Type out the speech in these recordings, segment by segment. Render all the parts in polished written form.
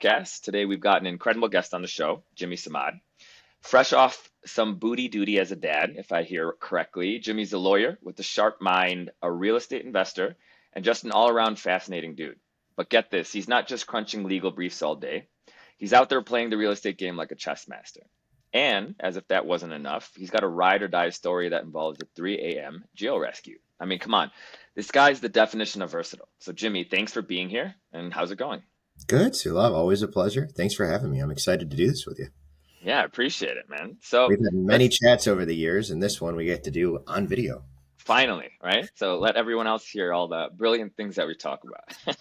podcast. Today we've got an incredible guest on the show, Jimmy Samad. Fresh off some booty duty as a dad, if I hear correctly, Jimmy's a lawyer with a sharp mind, a real estate investor, and just an all-around fascinating dude. But get this, he's not just crunching legal briefs all day. He's out there playing the real estate game like a chess master. And as if that wasn't enough, he's got a ride or die story that involves a 3 a.m. jail rescue. I mean, come on. This guy's the definition of versatile. So, Jimmy, thanks for being here. And how's it going? Good, Sulov. Always a pleasure. Thanks for having me. I'm excited to do this with you. Yeah, I appreciate it, man. So We've had many let's chats over the years, and this one we get to do on video. finally, right? So let everyone else hear all the brilliant things that we talk about,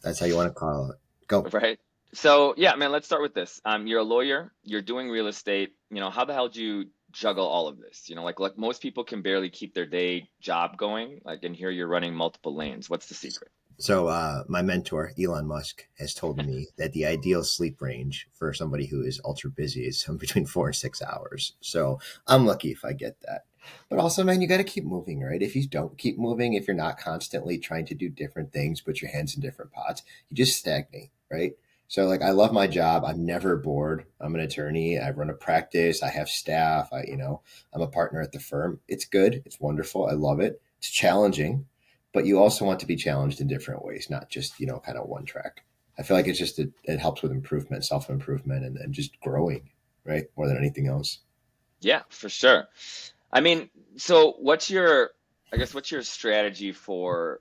That's how you want to call it. Go. right? So yeah, man, let's start with this. You're a lawyer, you're doing real estate. How the hell do you juggle all of this? Like most people can barely keep their day job going. Like, and here you're running multiple lanes. What's the secret? So, my mentor, Elon Musk, has told me that the ideal sleep range for somebody who is ultra busy is somewhere between 4 and 6 hours. So, I'm lucky if I get that. But also, man, you got to keep moving, right? If you don't keep moving, if you're not constantly trying to do different things, put your hands in different pots, you just stagnate, right? So, like, I love my job. I'm never bored. I'm an attorney. I run a practice. I have staff. I'm a partner at the firm. It's good. It's wonderful. I love it. It's challenging, but you also want to be challenged in different ways, not just, kind of one track. I feel like it helps with improvement, self improvement, and just growing, right? More than anything else. Yeah, for sure. I mean, so what's your strategy for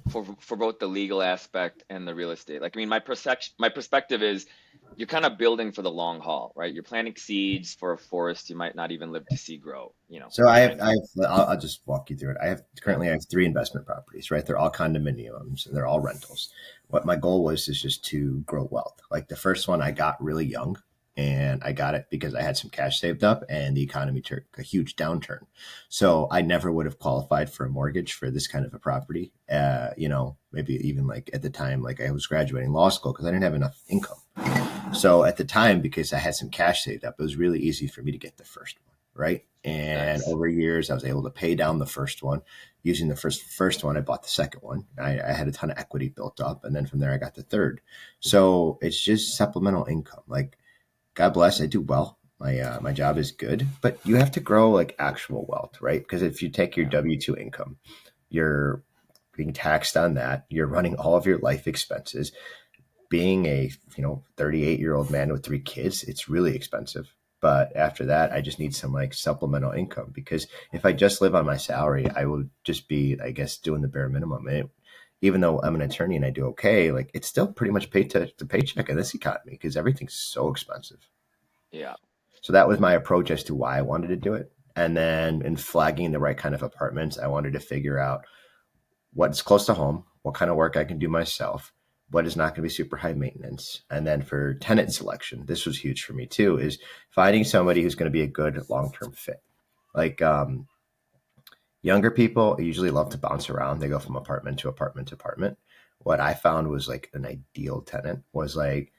both the legal aspect and the real estate? Like, I mean, my perspective is you're kind of building for the long haul, right? You're planting seeds for a forest you might not even live to see grow, So you know what I mean? I'll just walk you through it. I have three investment properties, right? They're all condominiums and they're all rentals. What my goal was is just to grow wealth. Like the first one I got really young, and I got it because I had some cash saved up and the economy took a huge downturn. So I never would have qualified for a mortgage for this kind of a property. Maybe even like at the time, like I was graduating law school because I didn't have enough income. So at the time, because I had some cash saved up, it was really easy for me to get the first one, right? And Nice. over years, I was able to pay down the first one. Using the first one, I bought the second one. I had a ton of equity built up, and then from there, I got the third. So it's just supplemental income. Like God bless, I do well. My job is good, but you have to grow like actual wealth, right? Because if you take your Yeah. W-2 income, you're being taxed on that. You're running all of your life expenses. Being a 38-year-old man with three kids, it's really expensive. But after that, I just need some like supplemental income because if I just live on my salary, I will just be, I guess, doing the bare minimum. And even though I'm an attorney and I do okay, like it's still pretty much paycheck to paycheck in this economy because everything's so expensive. Yeah. So that was my approach as to why I wanted to do it. And then in flagging the right kind of apartments, I wanted to figure out what's close to home, what kind of work I can do myself, what is not going to be super high maintenance. And then for tenant selection, this was huge for me too, is finding somebody who's going to be a good long-term fit. Like younger people usually love to bounce around. They go from apartment to apartment to apartment. What I found was like an ideal tenant was like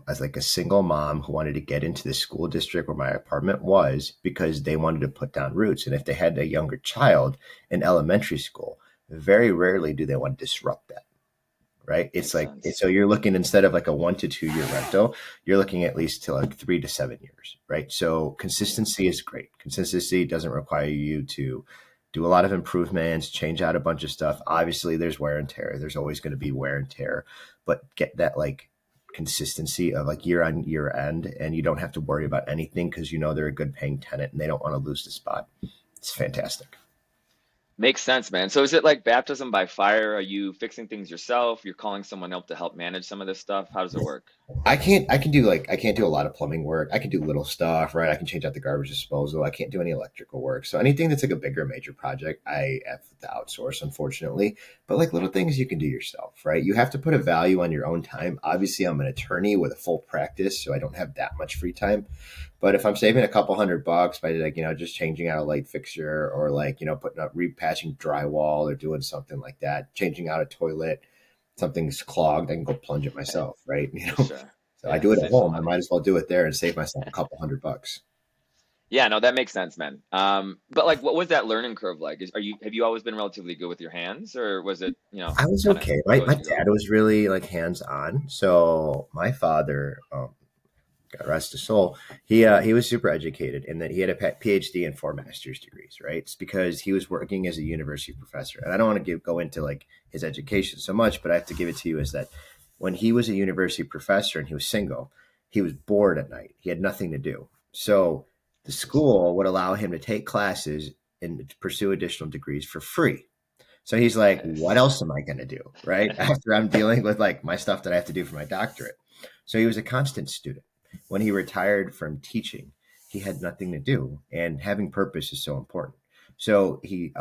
as like a single mom who wanted to get into the school district where my apartment was because they wanted to put down roots. And if they had a younger child in elementary school, very rarely do they want to disrupt that. Right. Makes sense. So you're looking instead of like a 1 to 2 year rental, you're looking at least to like 3 to 7 years. Right. So consistency is great. Consistency doesn't require you to do a lot of improvements, change out a bunch of stuff. Obviously, there's wear and tear. There's always going to be wear and tear, but get that like consistency of like year on year end, and you don't have to worry about anything because they're a good paying tenant and they don't want to lose the spot. It's fantastic. Makes sense, man. So is it like baptism by fire? Are you fixing things yourself? You're calling someone else to help manage some of this stuff? How does it work? I can't do a lot of plumbing work. I can do little stuff, right? I can change out the garbage disposal. I can't do any electrical work. So anything that's like a bigger major project, I have to outsource, unfortunately. But like little things you can do yourself, right? You have to put a value on your own time. Obviously, I'm an attorney with a full practice, so I don't have that much free time. But if I'm saving a couple $100 by like, just changing out a light fixture or like, putting up repatching drywall or doing something like that, changing out a toilet, something's clogged, I can go plunge it myself, right? For sure. So I Yeah, do it at save some home. I money. might as well do it there and save myself a couple $100. Yeah, no, that makes sense, man. But like, what was that learning curve like? Have you always been relatively good with your hands, or was it, I was kind of okay. My go my as you go? dad was really like hands on. So my father, God rest his soul, he was super educated, and that he had a PhD and 4 master's degrees. Right, it's because he was working as a university professor. And I don't want to go into like his education so much, but I have to give it to you is that when he was a university professor and he was single, he was bored at night. He had nothing to do. So the Interesting. school would allow him to take classes and pursue additional degrees for free. So he's like, what Nice. else am I going to do? Right. After I'm dealing with like my stuff that I have to do for my doctorate. So he was a constant student. When he retired from teaching, he had nothing to do. And having purpose is so important. So he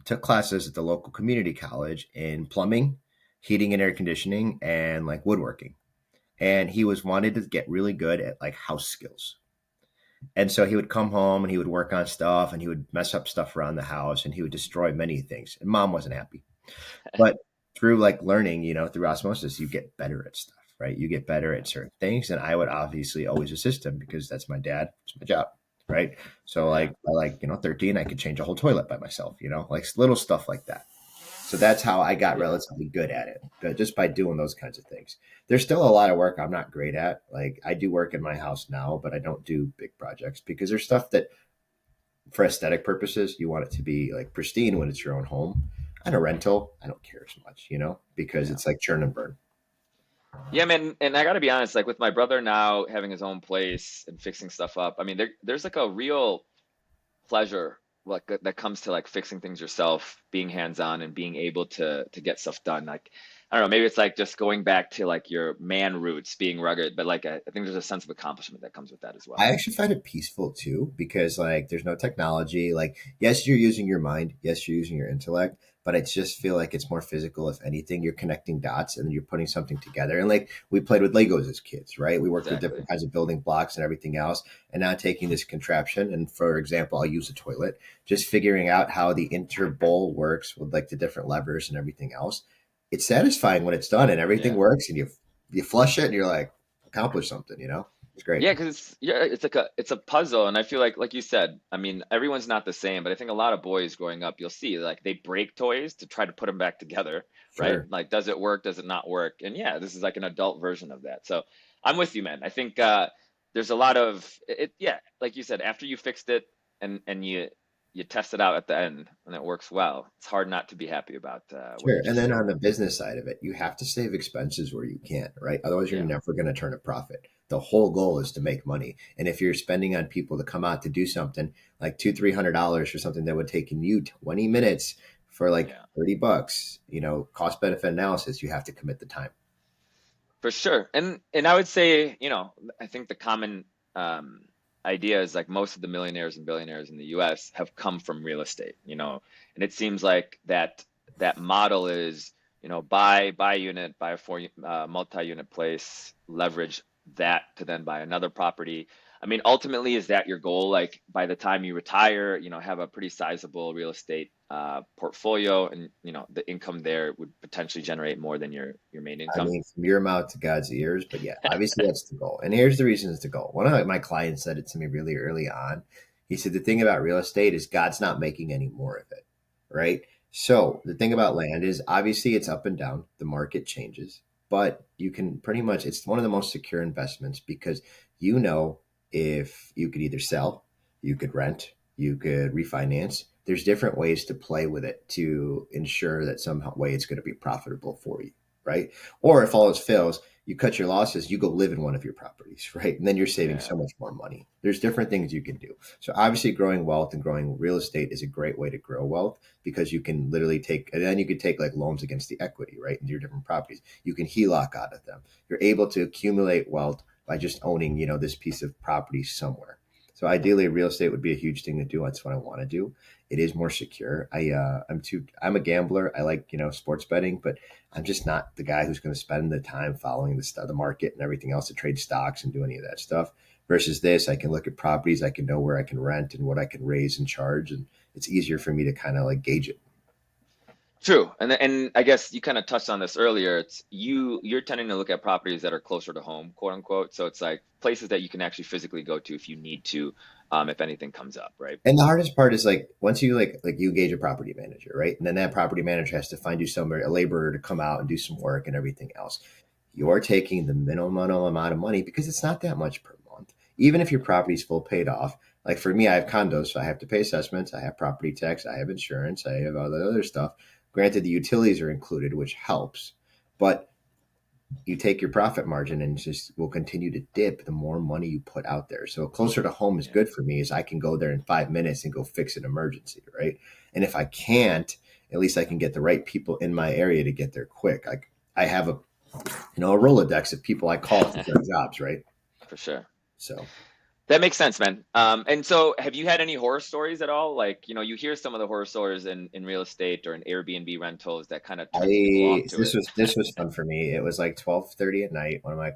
took classes at the local community college in plumbing, heating and air conditioning, and like woodworking. And he was wanted to get really good at like house skills. And so he would come home and he would work on stuff and he would mess up stuff around the house and he would destroy many things. And mom wasn't happy. But through like learning, through osmosis, you get better at stuff, right? You get better at certain things. And I would obviously always assist him because that's my dad. It's my job. Right. So Yeah, like by 13, I could change a whole toilet by myself, like little stuff like that. So that's how I got yeah, relatively good at it, but just by doing those kinds of things. There's still a lot of work I'm not great at. Like I do work in my house now, but I don't do big projects because there's stuff that for aesthetic purposes, you want it to be like pristine when it's your own home. On a rental, I don't care as much, because yeah. it's like churn and burn. Yeah, man, and I gotta be honest, like with my brother now having his own place and fixing stuff up, I mean, there's like a real pleasure like that comes to like fixing things yourself, being hands-on and being able to get stuff done. Like, I don't know, maybe it's like just going back to like your man roots, being rugged, but like I think there's a sense of accomplishment that comes with that as I well. actually find it peaceful too because like there's no technology. Like yes, you're using your mind, yes, you're using your intellect, but I just feel like it's more physical. If anything, you're connecting dots and then you're putting something together. And like we played with Legos as kids, right? We worked with Exactly. different kinds of building blocks and everything else. And now taking this contraption, and for example, I'll use a toilet, just figuring out how the interbowl works with like the different levers and everything else. It's satisfying when it's done and everything Yeah. works, and you flush it and you're like accomplished something. It's great. Yeah, because it's like it's a puzzle, and I feel like you said, I mean, everyone's not the same, but I think a lot of boys growing up, you'll see like they break toys to try to put them back together, right? Sure. Like, does it work? Does it not work? And yeah, this is like an adult version of that. So I'm with you, man. I think there's a lot of it. Yeah, like you said, after you fixed it and you test it out at the end and it works well, it's hard not to be happy about what Sure. you And just then did. on the business side of it, you have to save expenses where you can, right? Otherwise, you're Yeah, never going to turn a profit. The whole goal is to make money. And if you're spending on people to come out to do something like $200-300 for something that would take you 20 minutes for like yeah. $30, cost benefit analysis, you have to commit the time. For sure. And I would say, I think the common um, idea is like most of the millionaires and billionaires in the US have come from real estate, and it seems like that model is, buy a unit, buy a multi-unit place, leverage that to then buy another property. I mean, ultimately, is that your goal? Like by the time you retire, have a pretty sizable real estate portfolio, and the income there would potentially generate more than your main I income. mean, from your mouth to God's ears, but yeah, obviously that's the goal. And here's the reason it's the goal. One of my clients said it to me really early on. He said, the thing about real estate is God's not making any more of it, right? So the thing about land is obviously it's up and down, the market changes, but you can pretty much, it's one of the most secure investments because you know if you could either sell, you could rent, you could refinance. There's different ways to play with it to ensure that some way it's going to be profitable for you, right? Or if all else fails, you cut your losses, you go live in one of your properties, right? And then you're saving Yeah. so much more money. There's different things you can do. So obviously growing wealth and growing real estate is a great way to grow wealth because you can literally take, and then you can take like loans against the equity, right? In your different properties. You can HELOC out of them. You're able to accumulate wealth by just owning, this piece of property somewhere. So ideally real estate would be a huge thing to do. That's what I want to do. It is more secure. I'm a gambler. I like, sports betting, but I'm just not the guy who's going to spend the time following the market and everything else to trade stocks and do any of that stuff. Versus this, I can look at properties, I can know where I can rent and what I can raise and charge, and it's easier for me to kind of like gauge it. True. And I guess you kind of touched on this earlier. You're tending to look at properties that are closer to home, quote unquote. So it's like places that you can actually physically go to if you need to, if anything comes up, right? And the hardest part is like once you like you engage a property manager, right? And then that property manager has to find you somebody, a laborer to come out and do some work and everything else. You're taking the minimum amount of money because it's not that much per month. Even if your property's full paid off. Like for me, I have condos, so I have to pay assessments, I have property tax, I have insurance, I have all the other stuff. Granted, the utilities are included, which helps, but you take your profit margin and just will continue to dip the more money you put out there. So closer to home is Yeah. good for me as I can go there in 5 minutes and go fix an emergency, right? And if I can't, at least I can get the right people in my area to get there quick. Like I have a Rolodex of people I call for certain jobs, right? For sure. So That makes sense, man. And so have you had any horror stories at all? Like, you hear some of the horror stories in real estate or in Airbnb rentals that kind of turns people off to it. this was fun for me. It was like 12:30 at night. One of my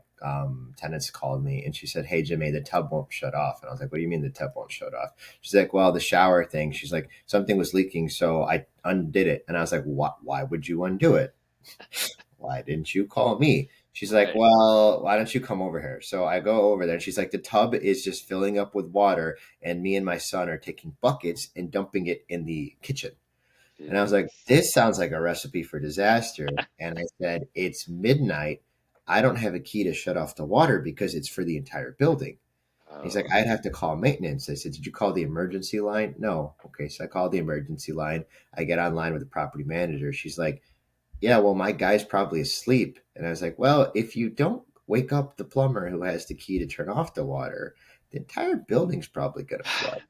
tenants called me and she said, "Hey Jimmy, the tub won't shut off." And I was like, "What do you mean the tub won't shut off?" She's like, "Well, the shower thing." She's like, "Something was leaking, so I undid it." And I was like, "What? Why would you undo it? Why didn't you call me?" She's like, Right. "Well, why don't you come over here?" So I go over there and she's like, "The tub is just filling up with water, and me and my son are taking buckets and dumping it in the kitchen." And I was like, Jesus. this sounds like a recipe for disaster. And I said, it's midnight. I don't have a key to shut off the water because it's for the entire building. He's like, Oh, I'd have to call maintenance. I said, did you call the emergency line? No. Okay. So I called the emergency line. I get online with the property manager. She's like, yeah, well, my guy's probably asleep. And I was like, well, if you don't wake up the plumber who has the key to turn off the water, the entire building's probably going to flood.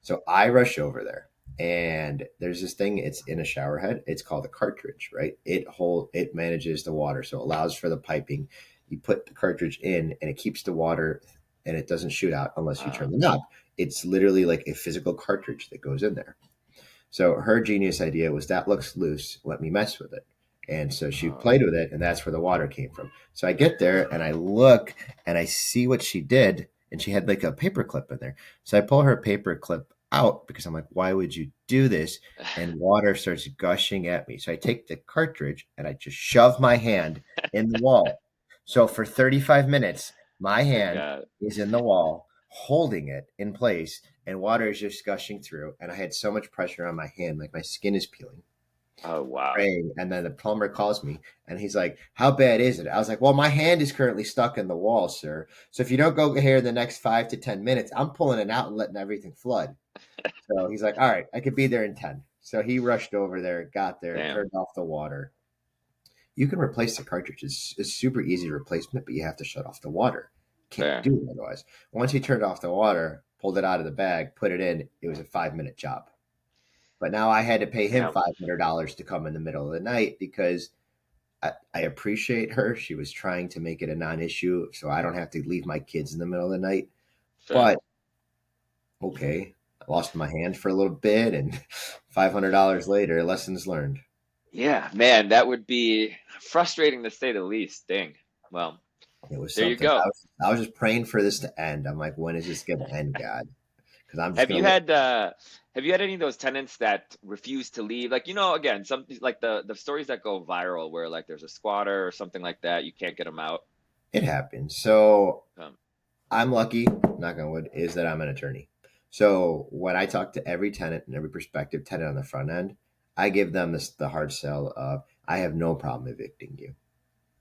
So I rush over there and there's this thing, it's in a shower head. It's called a cartridge, right? It manages the water. So it allows for the piping. You put the cartridge in and it keeps the water and it doesn't shoot out unless you turn wow. the knob. It's literally like a physical cartridge that goes in there. So her genius idea was that looks loose. Let me mess with it. And so she Oh, played with it, and that's where the water came from. So I get there and I look and I see what she did, and she had like a paper clip in there. So I pull her paper clip out because I'm like, why would you do this? And water starts gushing at me. So I take the cartridge and I just shove my hand in the wall. So for 35 minutes, my my hand God. is in the wall, holding it in place and water is just gushing through. And I had so much pressure on my hand, like my skin is peeling, Oh, wow. praying. And then the plumber calls me and he's like, "How bad is it?" I was like, "Well, my hand is currently stuck in the wall, sir. So if you don't go here in the next 5 to 10 minutes, I'm pulling it out and letting everything flood." So he's like, "All right, I could be there in 10." So he rushed over there, got there, Damn. turned off the water. You can replace the cartridge. It's super easy replacement, but you have to shut off the water. Can't Fair. do it otherwise. Once he turned off the water, pulled it out of the bag, put it in, it was a 5 minute job. But now I had to pay him Damn. $500 to come in the middle of the night because I appreciate her. She was trying to make it a non issue so I don't have to leave my kids in the middle of the night. Fair. But okay, I lost my hand for a little bit and $500 later, lessons learned. Yeah, man, that would be frustrating to say the least. Dang. Well, It was there you something. go. I was just praying for this to end. I'm like, when is this going to end, God? Because I'm just Have going you to look. had uh have you had any of those tenants that refuse to leave? Like, again, some like the stories that go viral where like there's a squatter or something like that, you can't get them out. It happens. So Um, I'm lucky, knock on wood, is that I'm an attorney. So when I talk to every tenant and every prospective tenant on the front end, I give them the hard sell of I have no problem evicting you.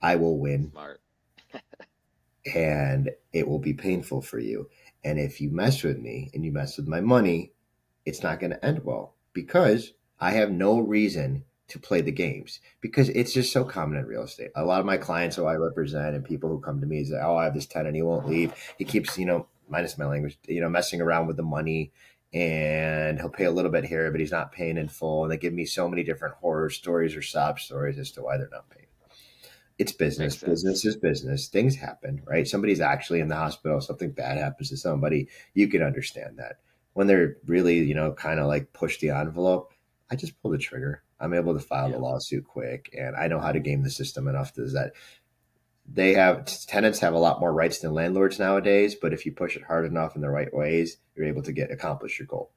I will win smart. and it will be painful for you. And if you mess with me and you mess with my money, it's not going to end well because I have no reason to play the games because it's just so common in real estate. A lot of my clients Yeah, who I represent and people who come to me say, "Oh, I have this tenant, he won't leave. He keeps, minus my language, messing around with the money and he'll pay a little bit here, but he's not paying in full." And they give me so many different horror stories or sob stories as to why they're not paying. It's business. makes Business sense. is business. Things happen, right? Somebody's actually in the hospital. Something bad happens to somebody. You can understand that. When they're really, kind of like push the envelope, I just pull the trigger. I'm able to file the Yeah, lawsuit quick, and I know how to game the system enough to that they have tenants have a lot more rights than landlords nowadays. But if you push it hard enough in the right ways, you're able to accomplish your goal.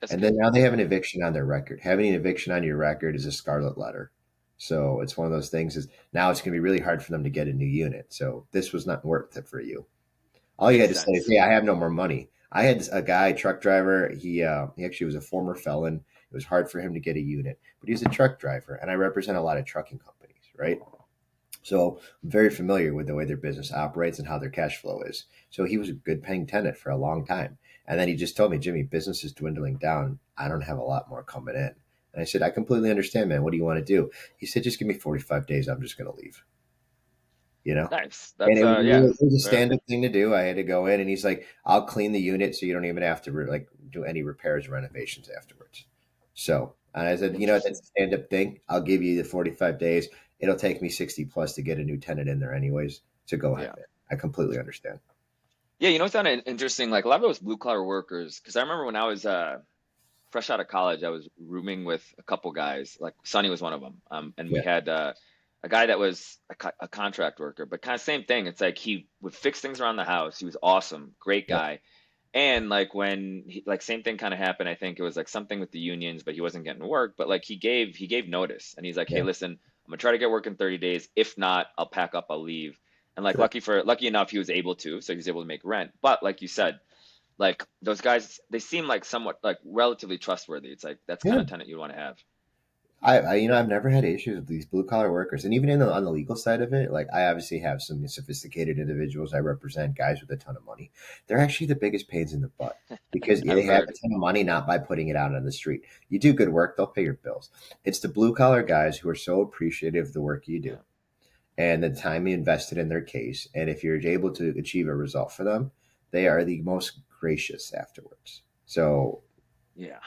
That's And then good. now they have an eviction on their record. Having an eviction on your record is a scarlet letter. So it's one of those things is now it's going to be really hard for them to get a new unit. So this was not worth it for you. All you Makes had to say is, sense. "Hey, I have no more money." I had a guy, truck driver. He actually was a former felon. It was hard for him to get a unit, but he was a truck driver, and I represent a lot of trucking companies, right? So I'm very familiar with the way their business operates and how their cash flow is. So he was a good paying tenant for a long time. And then he just told me, Jimmy, business is dwindling down. I don't have a lot more coming in. And I said, I completely understand, man. What do you want to do? He said, just give me 45 days. I'm just going to leave, you know? Nice. And That's yeah. it was a Fair. stand up thing to do. I had to go in and he's like, I'll clean the unit so you don't even have to like do any repairs or renovations afterwards. So, and I said, that's Interesting. a stand up thing. I'll give you the 45 days. It'll take me 60 plus to get a new tenant in there anyways. So go ahead, Yeah. man. I completely understand. Yeah, you know what's kind of interesting? Like a lot of those blue collar workers, because I remember when I was fresh out of college, I was rooming with a couple guys. Like Sonny was one of them, and we Yeah. had a guy that was a contract worker, but kind of same thing. It's like he would fix things around the house. He was awesome, great Yep. guy. And like when like same thing kind of happened, I think it was like something with the unions, but he wasn't getting work. But like he gave notice, and he's like, "Hey, Yeah. listen, I'm gonna try to get work in 30 days. If not, I'll pack up, I'll leave." And like Sure. lucky enough, he was able to, so he was able to make rent. But like you said, like those guys, they seem like somewhat like relatively trustworthy. It's like that's kind Yeah. of tenant you'd want to have. I've never had issues with these blue collar workers, and even on the legal side of it, like I obviously have some sophisticated individuals I represent, guys with a ton of money. They're actually the biggest pains in the butt because they I've have a heard. ton of money, not by putting it out on the street. You do good work, they'll pay your bills. It's the blue collar guys who are so appreciative of the work you do Yeah, and the time you invested in their case, and if you're able to achieve a result for them, they are the most gracious afterwards. So yeah,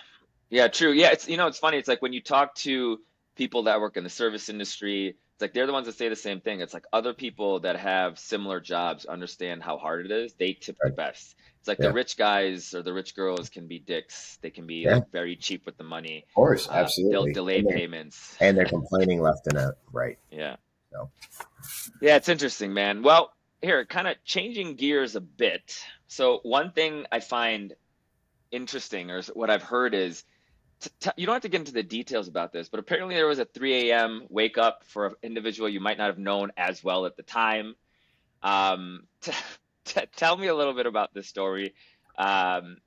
yeah. True. Yeah, it's it's funny. It's like when you talk to people that work in the service industry, it's like they're the ones that say the same thing. It's like other people that have similar jobs understand how hard it is. They tip the right. best. It's like the Yeah, rich guys or the rich girls can be dicks. They can be yeah, like of very cheap with the money. course, They'll absolutely, delay payments. and they're complaining left and right. Yeah. So Yeah, it's interesting, man. Well, here, kind of changing gears a bit. So, one thing I find interesting, or what I've heard is, you don't have to get into the details about this, but apparently there was a 3 a.m. wake up for an individual you might not have known as well at the time. T tell me a little bit about this story. Um,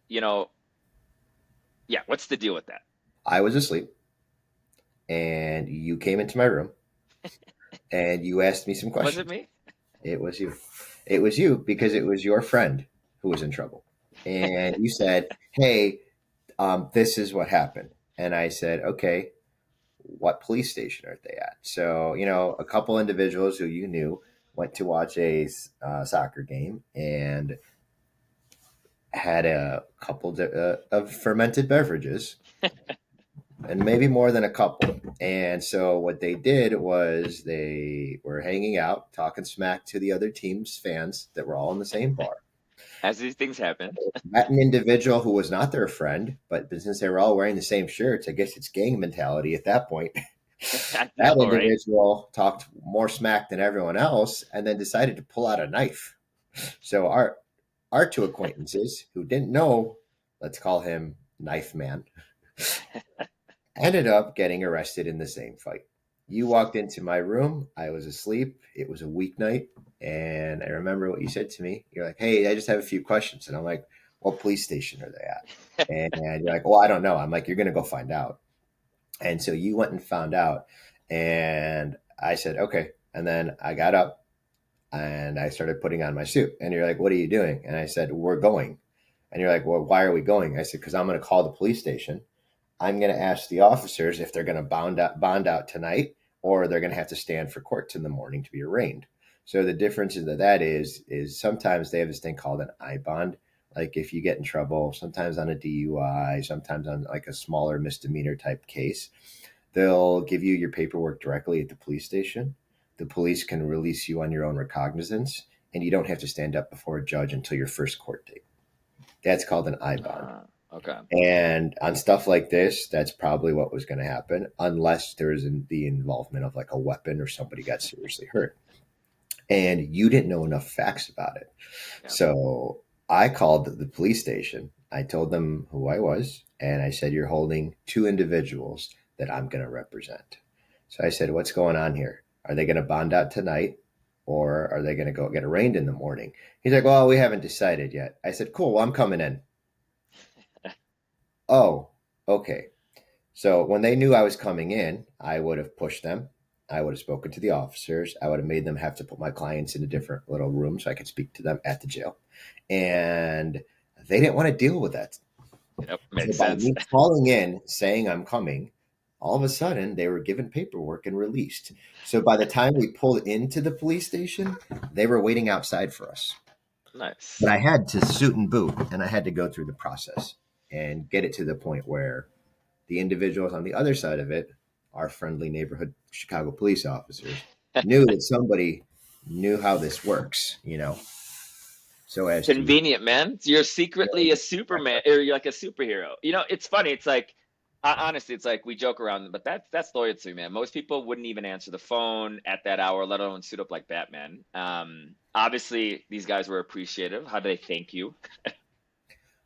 you know, yeah, what's the deal with that? I was asleep, and you came into my room, and you asked me some Was it questions. me? It was you. It was you because it was your friend who was in trouble, and you said, "Hey, this is what happened," and I said, "Okay, what police station are they at?" So a couple individuals who you knew went to watch a soccer game and had a couple of fermented beverages and maybe more than a couple. And so what they did was they were hanging out, talking smack to the other team's fans that were all in the same bar. As these things happen. Met an individual who was not their friend, but since they were all wearing the same shirts, I guess it's gang mentality at that point. I know, That right? individual talked more smack than everyone else and then decided to pull out a knife. So our two acquaintances who didn't know, let's call him Knife Man, ended up getting arrested in the same fight. You walked into my room. I was asleep. It was a weeknight. And I remember what you said to me. You're like, hey, I just have a few questions. And I'm like, what police station are they at? And you're like, well, I don't know. I'm like, you're going to go find out. And so you went and found out. And I said, okay. And then I got up and I started putting on my suit. And you're like, what are you doing? And I said, we're going. And you're like, well, why are we going? I said, because I'm going to call the police station. I'm going to ask the officers if they're going to bond out tonight or they're going to have to stand for courts in the morning to be arraigned. So the difference is that is sometimes they have this thing called an I bond. Like if you get in trouble, sometimes on a DUI, sometimes on like a smaller misdemeanor type case, they'll give you your paperwork directly at the police station. The police can release you on your own recognizance, and you don't have to stand up before a judge until your first court date. That's called an I bond. Okay. And on stuff like this, that's probably what was going to happen, unless there's the involvement of like a weapon or somebody got seriously hurt. And you didn't know enough facts about it. Yeah. So I called the police station I told them who I was, and I said, "You're holding two individuals that I'm going to represent." So I said, "What's going on here? Are they going to bond out tonight, or are they going to go get arraigned in the morning?" He's like, "Well, we haven't decided yet." I said, "Cool, well, I'm coming in." Oh, okay. So when they knew I was coming in, I would have pushed them. I would have spoken to the officers. I would have made them have to put my clients in a different little room so I could speak to them at the jail. And they didn't want to deal with that. Yep, So makes by sense. me calling in saying I'm coming, all of a sudden they were given paperwork and released. So by the time we pulled into the police station, they were waiting outside for us. But Nice. I had to suit and boot, and I had to go through the process and get it to the point where the individuals on the other side of it, our friendly neighborhood Chicago police officers, knew that somebody knew how this works, so as to. Convenient, man. You're secretly a Superman, or you're like a superhero. It's funny. It's like, honestly, it's like we joke around, but that's loyalty, man. Most people wouldn't even answer the phone at that hour, let alone suit up like Batman. Obviously, these guys were appreciative. How do they thank you?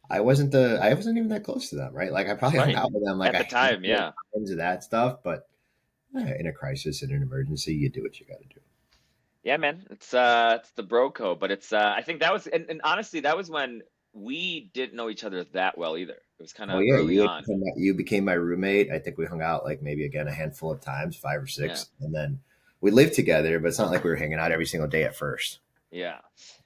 I wasn't even that close to them, right? Like I probably hung Right. out with them like At a the time, handful of yeah. times of that stuff, but in a crisis, in an emergency, you do what you got to do. Yeah, man. It's the bro code, but I think that was, and honestly, that was when we didn't know each other that well either. It was kind Oh of yeah, early on. you became my roommate. I think we hung out like maybe again a handful of times, five or Yeah. six, and then we lived together. But it's not like we were hanging out every single day at first. Yeah.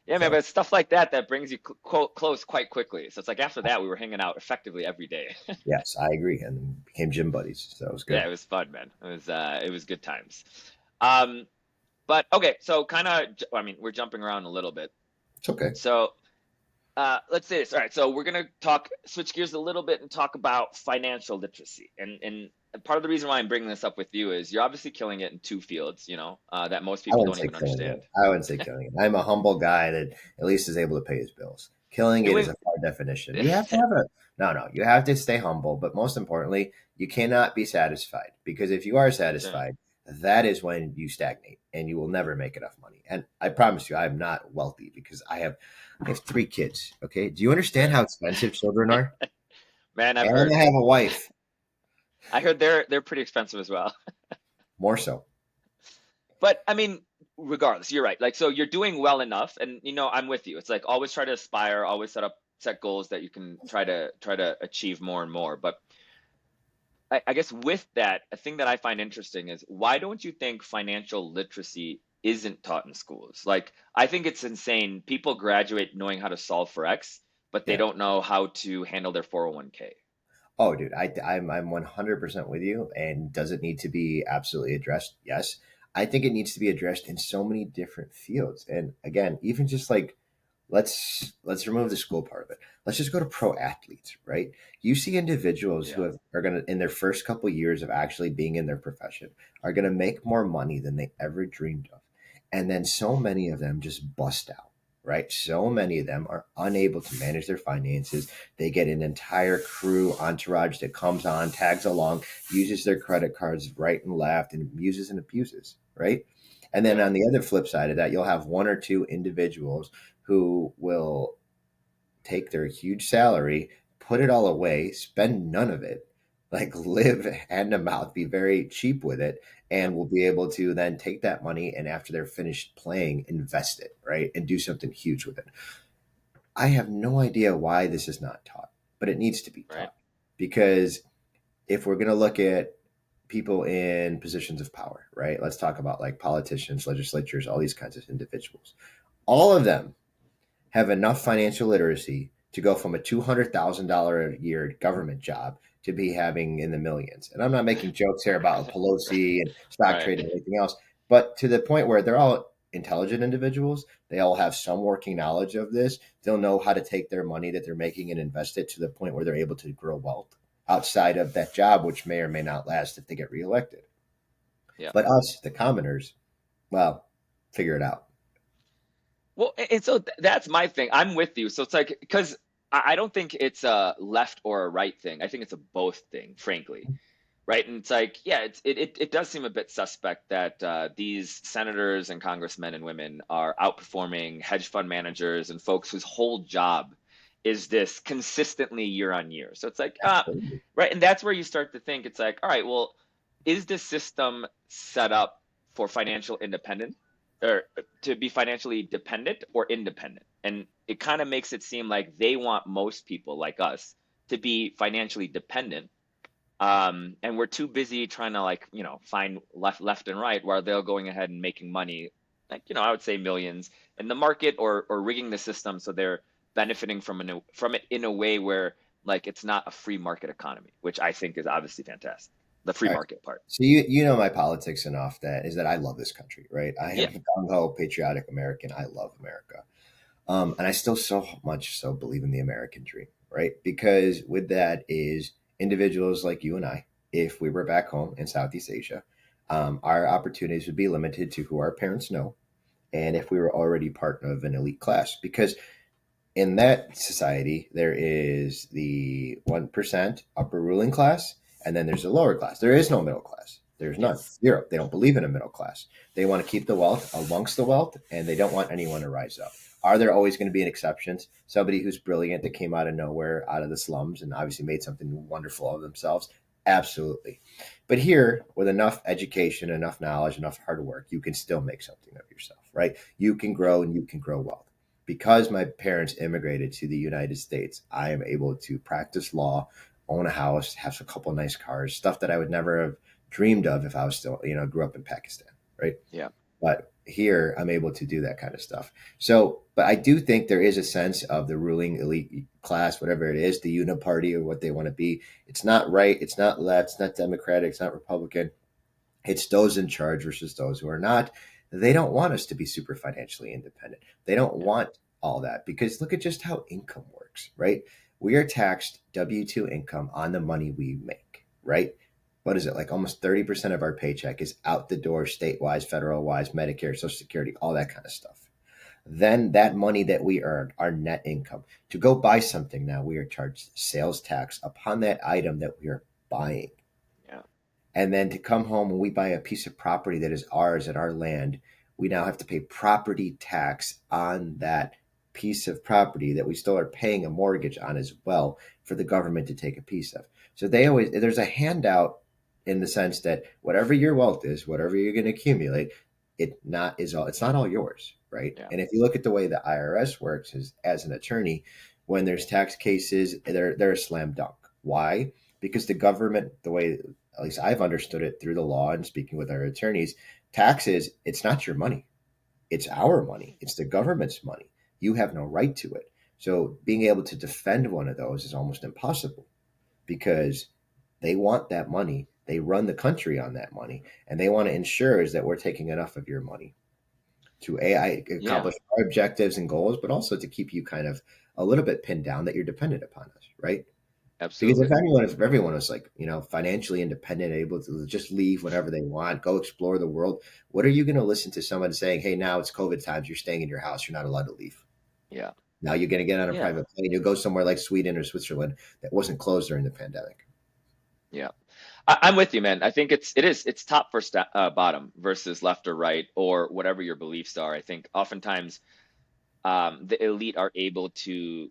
Yeah, man, So but it's stuff like that that brings you close quite quickly. So it's like after that, we were hanging out effectively every day. yes, I agree, and then became gym buddies. So it was Yeah, good. it was fun, man. It was good times. Um, but okay, so kind of, I mean, we're jumping around a little bit. It's okay. So let's say this. All right, so we're gonna switch gears a little bit and talk about financial literacy. And part of the reason why I'm bringing this up with you is you're obviously killing it in two fields, that most I people wouldn't don't say even killing understand. it. I wouldn't say killing it. I'm a humble guy that at least is able to pay his bills. Killing it is Doing, a hard definition. You have to have a no. You have to stay humble, but most importantly, you cannot be satisfied because if you are sure, satisfied, that is when you stagnate and you will never make enough money. And I promise you, I am not wealthy because I have three kids. Okay, do you understand right. how expensive children are? Man, I've And heard. I have a wife, I heard they're pretty expensive as well. more so. But I mean, regardless, you're right. Like, so you're doing well enough, and I'm with you. It's like always try to aspire, always set goals that you can try to achieve more and more. But I guess with that, a thing that I find interesting is why don't you think financial literacy isn't taught in schools? Like, I think it's insane. People graduate knowing how to solve for X, but they Yeah. don't know how to handle their 401k. Oh, dude, I'm 100% with you. And does it need to be absolutely addressed? Yes. I think it needs to be addressed in so many different fields. And again, even just like let's remove the school part of it. Let's just go to pro athletes, right? You see individuals Yeah, are going to in their first couple years of actually being in their profession are going to make more money than they ever dreamed of. And then so many of them just bust out, right? So many of them are unable to manage their finances. They get an entire crew entourage that comes on, tags along, uses their credit cards right and left, and uses and abuses, right? And then yeah, on the other flip side of that, you'll have one or two individuals who will take their huge salary, put it all away, spend none of it, like live hand to mouth, be very cheap with it, yep, and will be able to then take that money and after they're finished playing, invest it, right? And do something huge with it. I have no idea why this is not taught, but it needs to be right, taught because if we're going to look at people in positions of power, right? Let's talk about like politicians, legislatures, all these kinds of individuals. All of them have enough financial literacy to go from a $200,000 a year government job to be having in the millions. And I'm not making jokes here about Pelosi and stock right. trading and everything else, but to the point where they're all intelligent individuals, they all have some working knowledge of this. They'll know how to take their money that they're making and invest it to the point where they're able to grow wealth outside of that job, which may or may not last if they get reelected. Yeah. But us, the commoners, well, figure it out. Well, and so that's my thing. I'm with you. So it's like because I don't think it's a left or a right thing. I think it's a both thing, frankly. Right. And it's like, yeah, it does seem a bit suspect that these senators and congressmen and women are outperforming hedge fund managers and folks whose whole job is this consistently year on year? So it's like, Absolutely. right. And that's where you start to think it's like, all right, well, is this system set up for financial independence or to be financially dependent or independent? And it kind of makes it seem like they want most people like us to be financially dependent, and we're too busy trying to, like, find left and right, while they're going ahead and making money, like, I would say millions in the market, or rigging the system so they're benefiting from it in a way where, like, it's not a free market economy, which I think is obviously fantastic. The free All right. market part. So you know my politics enough that I love this country, right? I Yeah. am a gung ho patriotic American. I love America. And I still so much so believe in the American dream, right? Because with that is individuals like you and I, if we were back home in Southeast Asia, our opportunities would be limited to who our parents know, and if we were already part of an elite class. Because in that society, there is the 1% upper ruling class, and then there's a lower class. There is no middle class. There's none. Yes. Zero. They don't believe in a middle class. They want to keep the wealth amongst the wealth, and they don't want anyone to rise up. Are there always going to be an exceptions? Somebody who's brilliant that came out of nowhere, out of the slums, and obviously made something wonderful of themselves? Absolutely. But here, with enough education, enough knowledge, enough hard work, you can still make something of yourself, right? You can grow and you can grow wealth. Because my parents immigrated to the United States, I am able to practice law, own a house, have a couple nice cars, stuff that I would never have dreamed of if I was still, grew up in Pakistan, right? Yeah. But here I'm able to do that kind of stuff. So, but I do think there is a sense of the ruling elite class, whatever it is, the uniparty or what they want to be. It's not right. It's not left. It's not Democratic. It's not Republican. It's those in charge versus those who are not. They don't want us to be super financially independent. They don't Yeah. want all that because look at just how income works, right? We are taxed W 2 income on the money we make, right? What is it? Like almost 30% of our paycheck is out the door, state wise, federal wise, Medicare, Social Security, all that kind of stuff. Then that money that we earn, our net income, to go buy something now, we are charged sales tax upon that item that we are buying. Yeah. And then to come home when we buy a piece of property that is ours and our land, we now have to pay property tax on that piece of property that we still are paying a mortgage on as well for the government to take a piece of. So there's a handout in the sense that whatever your wealth is, whatever you're going to accumulate, it's not all yours, right? Yeah. And if you look at the way the IRS works as an attorney, when there's tax cases, they're a slam dunk. Why? Because the government, the way at least I've understood it through the law and speaking with our attorneys, taxes, it's not your money. It's our money. It's the government's money. You have no right to it. So being able to defend one of those is almost impossible because they want that money. They run the country on that money, and they want to ensure is that we're taking enough of your money to Yeah. accomplish our objectives and goals, but also to keep you kind of a little bit pinned down that you're dependent upon us, right? Because Absolutely. if everyone was like, financially independent, able to just leave whenever they want, go explore the world, what are you going to listen to someone saying, hey, now it's COVID times, you're staying in your house, you're not allowed to leave. Yeah. Now you're going to get on a Yeah. private plane, you'll go somewhere like Sweden or Switzerland that wasn't closed during the pandemic. Yeah. I'm with you, man. I think it's top versus bottom versus left or right or whatever your beliefs are. I think oftentimes, the elite are able to,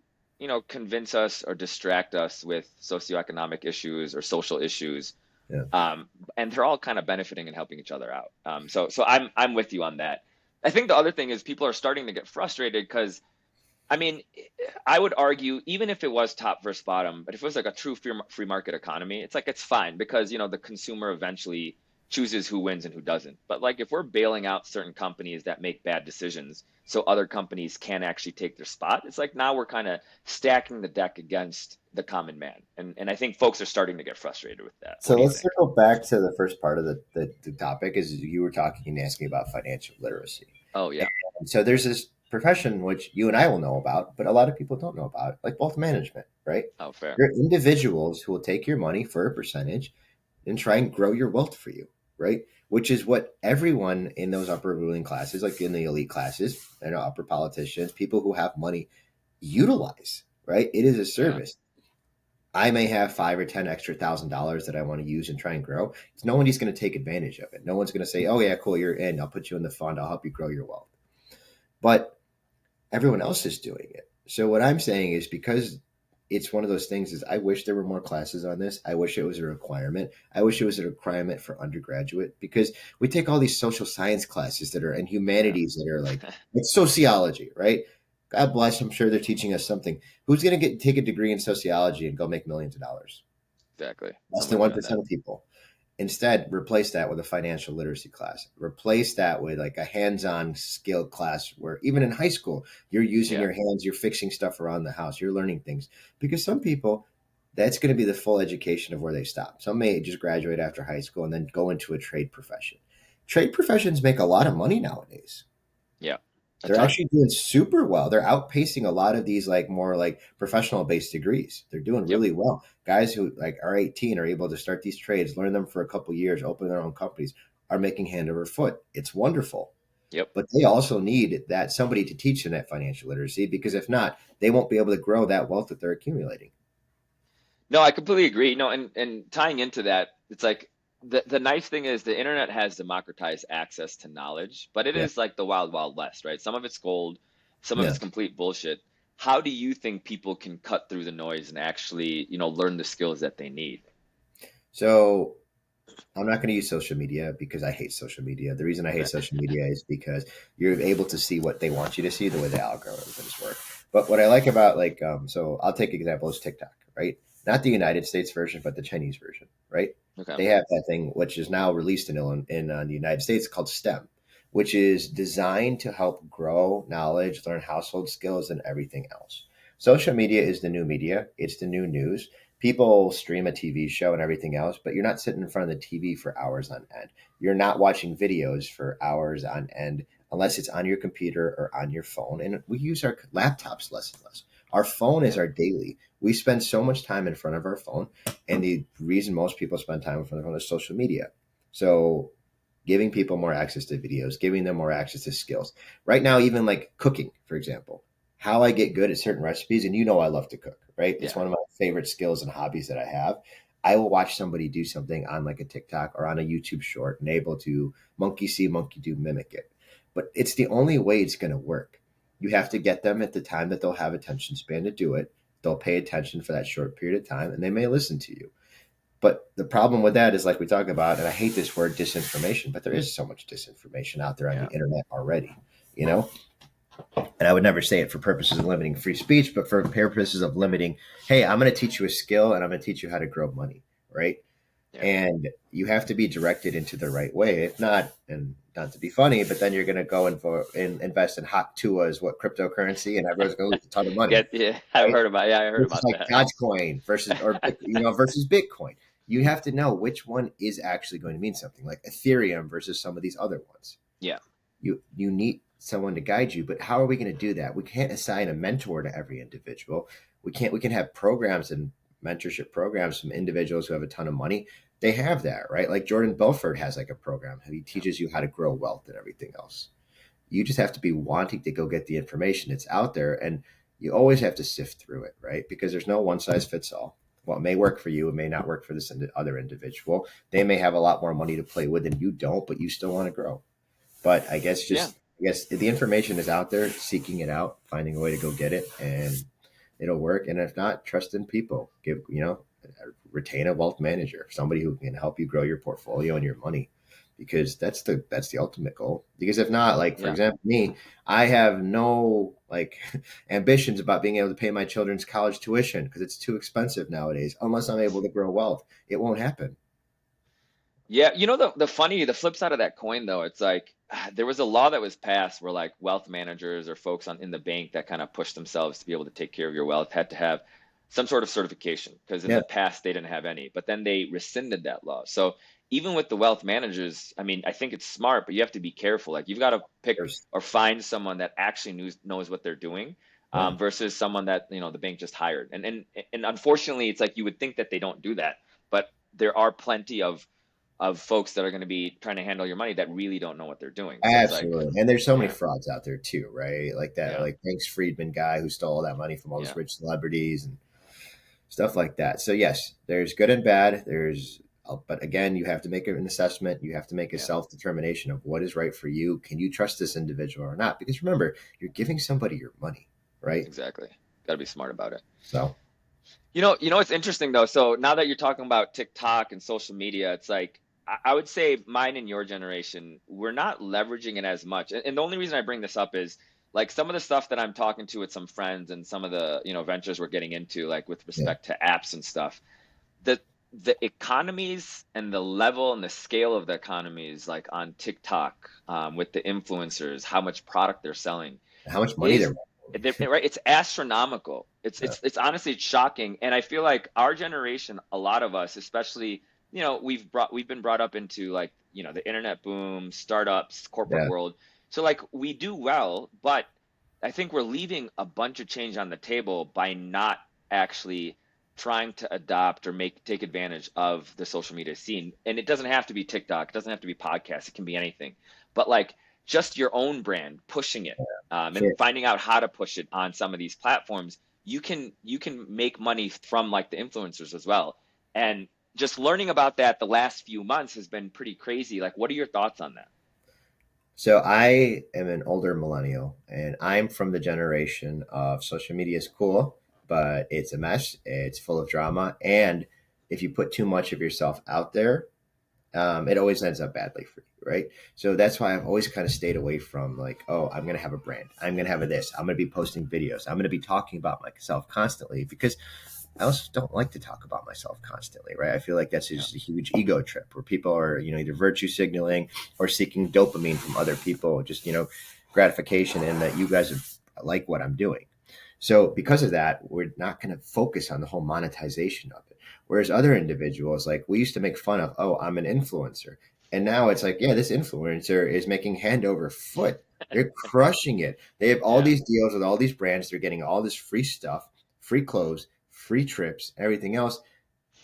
convince us or distract us with socioeconomic issues or social issues, Yeah. and they're all kind of benefiting and helping each other out. So I'm with you on that. I think the other thing is people are starting to get frustrated because, I mean, I would argue even if it was top versus bottom, but if it was like a true free market economy, it's like it's fine because the consumer eventually chooses who wins and who doesn't. But like if we're bailing out certain companies that make bad decisions so other companies can actually take their spot, it's like now we're kind of stacking the deck against the common man. And I think folks are starting to get frustrated with that. What So do you let's think? circle back to the first part of the topic is you were talking and asking about financial literacy. Oh yeah. And so there's this profession which you and I will know about, but a lot of people don't know about, like wealth management, right? Oh, fair. There are individuals who will take your money for a percentage and try and grow your wealth for you, right? Which is what everyone in those upper ruling classes, like in the elite classes, upper politicians, people who have money utilize, right? It is a Yeah. service. I may have 5 or 10 extra $1,000 that I want to use and try and grow. No one is going to take advantage of it. No one's going to say, "Oh yeah, cool, you're in. I'll put you in the fund. I'll help you grow your wealth." But everyone else is doing it. So what I'm saying is because it's one of those things is I wish there were more classes on this. I wish it was a requirement. I wish it was a requirement for undergraduate because we take all these social science classes that are and Yeah, humanities that are like sociology, right? God bless, I'm sure they're teaching us something. Who's going to get take a degree in sociology and go make millions of dollars? exactly. Less I'm than with you on that. 1% of people. Instead, replace that with a financial literacy class. Replace that with like a hands-on skill class where even in high school, you're using Yeah. your hands, you're fixing stuff around the house, you're learning things. Because some people, that's going to be the full education of where they stop. Some may just graduate after high school and then go into a trade profession. Trade professions make a lot of money nowadays. Yeah. A They're ton. actually doing super well. They're outpacing a lot of these like more like professional based degrees. They're doing Yep. really well. Guys who like are 18 are able to start these trades, learn them for a couple years, open their own companies, are making hand over foot. It's wonderful. Yep. But they also need that somebody to teach them that financial literacy because if not, they won't be able to grow that wealth that they're accumulating. No, I completely agree. No, and tying into that, it's like the nice thing is the internet has democratized access to knowledge, but it Yeah. is like the wild, wild west, right? Some of it's gold, some of Yeah. it's complete bullshit. How do you think people can cut through the noise and actually, learn the skills that they need? So I'm not going to use social media because I hate social media. The reason I hate Okay. social media is because you're able to see what they want you to see the way the algorithms work. But what I like about so I'll take example is TikTok, right? Not the United States version, but the Chinese version, right? Okay. They have that thing which is now released in the United States called STEM, which is designed to help grow knowledge, learn household skills, and everything else. Social media is the new media. It's the new news. People stream a TV show and everything else, but you're not sitting in front of the TV for hours on end. You're not watching videos for hours on end unless it's on your computer or on your phone. And we use our laptops less and less. Our phone is Yeah. our daily. We spend so much time in front of our phone. And the reason most people spend time in front of their phone is social media. So giving people more access to videos, giving them more access to skills. Right now, even like cooking, for example, how I get good at certain recipes, and I love to cook, right? It's Yeah. one of my favorite skills and hobbies that I have. I will watch somebody do something on like a TikTok or on a YouTube short and able to monkey see, monkey do, mimic it. But it's the only way it's going to work. You have to get them at the time that they'll have attention span to do it. They'll pay attention for that short period of time and they may listen to you. But the problem with that is, like we talk about, and I hate this word disinformation, but there is so much disinformation out there on the Yeah. internet already, you know? And I would never say it for purposes of limiting free speech, but for purposes of limiting, hey, I'm going to teach you a skill and I'm going to teach you how to grow money, right? Yeah. And you have to be directed into the right way. If not, and not to be funny, but then you're going to go and invest in hot tuas, what cryptocurrency, and everyone's going to lose a ton of money, Yeah, I've right? heard about yeah, I heard Which is about like that. Dogecoin versus versus Bitcoin. You have to know which one is actually going to mean something, like Ethereum versus some of these other ones. Yeah. You need someone to guide you, but how are we going to do that? We can't assign a mentor to every individual. We can have programs and mentorship programs from individuals who have a ton of money. They have that, right? Like Jordan Belfort has like a program. He Yeah. teaches you how to grow wealth and everything else. You just have to be wanting to go get the information. It's out there, and you always have to sift through it, right? Because there's no one size fits all. What may work for you, it may not work for this other individual. They may have a lot more money to play with than you don't, but you still want to grow. But Yeah. I guess the information is out there, seeking it out, finding a way to go get it, and it'll work. And if not, trust in people. Retain a wealth manager, somebody who can help you grow your portfolio and your money, because that's the ultimate goal. Because if not, like for Yeah. example, me, I have no like ambitions about being able to pay my children's college tuition because it's too expensive nowadays. Unless I'm able to grow wealth, it won't happen. Yeah, the flip side of that coin though, it's like there was a law that was passed where like wealth managers or folks in the bank that kind of push themselves to be able to take care of your wealth had to have some sort of certification because in Yeah, the past they didn't have any, but then they rescinded that law. So even with the wealth managers, I mean, I think it's smart, but you have to be careful. Like you've got to pick there's or find someone that actually knows what they're doing, yeah. versus someone that the bank just hired. And unfortunately, it's like you would think that they don't do that, but there are plenty of folks that are going to be trying to handle your money that really don't know what they're doing. So it's like, Absolutely. And there's so many yeah, frauds out there too, right? Like that, yeah, like Thanks Friedman guy who stole all that money from all those yeah, rich celebrities and stuff like that. So yes, there's good and bad. But again, you have to make an assessment. You have to make a yeah, self determination of what is right for you. Can you trust this individual or not? Because remember, you're giving somebody your money. right? Exactly. Got to be smart about it. So You know what's interesting though? So now that you're talking about TikTok and social media, it's like I would say mine and your generation, we're not leveraging it as much. And the only reason I bring this up is like some of the stuff that I'm talking to with some friends and some of the, ventures we're getting into, like with yeah, respect to apps and stuff. The the economies and the level and the scale of the economies, like on TikTok, with the influencers, how much product they're selling how much money is they're right. It's astronomical. It's yeah, it's it's honestly it's shocking, and I feel like our generation, a lot of us, especially, we've been brought up into like the internet boom, startups, corporate yeah. world. So like we do well, but I think we're leaving a bunch of change on the table by not actually trying to adopt or take advantage of the social media scene. And it doesn't have to be TikTok, it doesn't have to be podcasts, it can be anything. But like just your own brand, pushing it, and Sure. finding out how to push it on some of these platforms, you can make money from like the influencers as well. And just learning about that the last few months has been pretty crazy. Like, what are your thoughts on that? So I am an older millennial, and I'm from the generation of social media is cool, but it's a mess. It's full of drama, and if you put too much of yourself out there, it always ends up badly for you, right? So that's why I've always kind of stayed away from like, oh, I'm going to have a brand. I'm going to have a this. I'm going to be posting videos. I'm going to be talking about myself constantly because I also don't like to talk about myself constantly, right? I feel like that's Yeah, just a huge ego trip where people are, either virtue signaling or seeking dopamine from other people, just, gratification in that you guys like what I'm doing. So because of that, we're not going to focus on the whole monetization of it. Whereas other individuals, like we used to make fun of, oh, I'm an influencer. And now it's like, yeah, this influencer is making hand over foot. They're crushing it. They have all yeah, these deals with all these brands. They're getting all this free stuff, free clothes, free trips, everything else.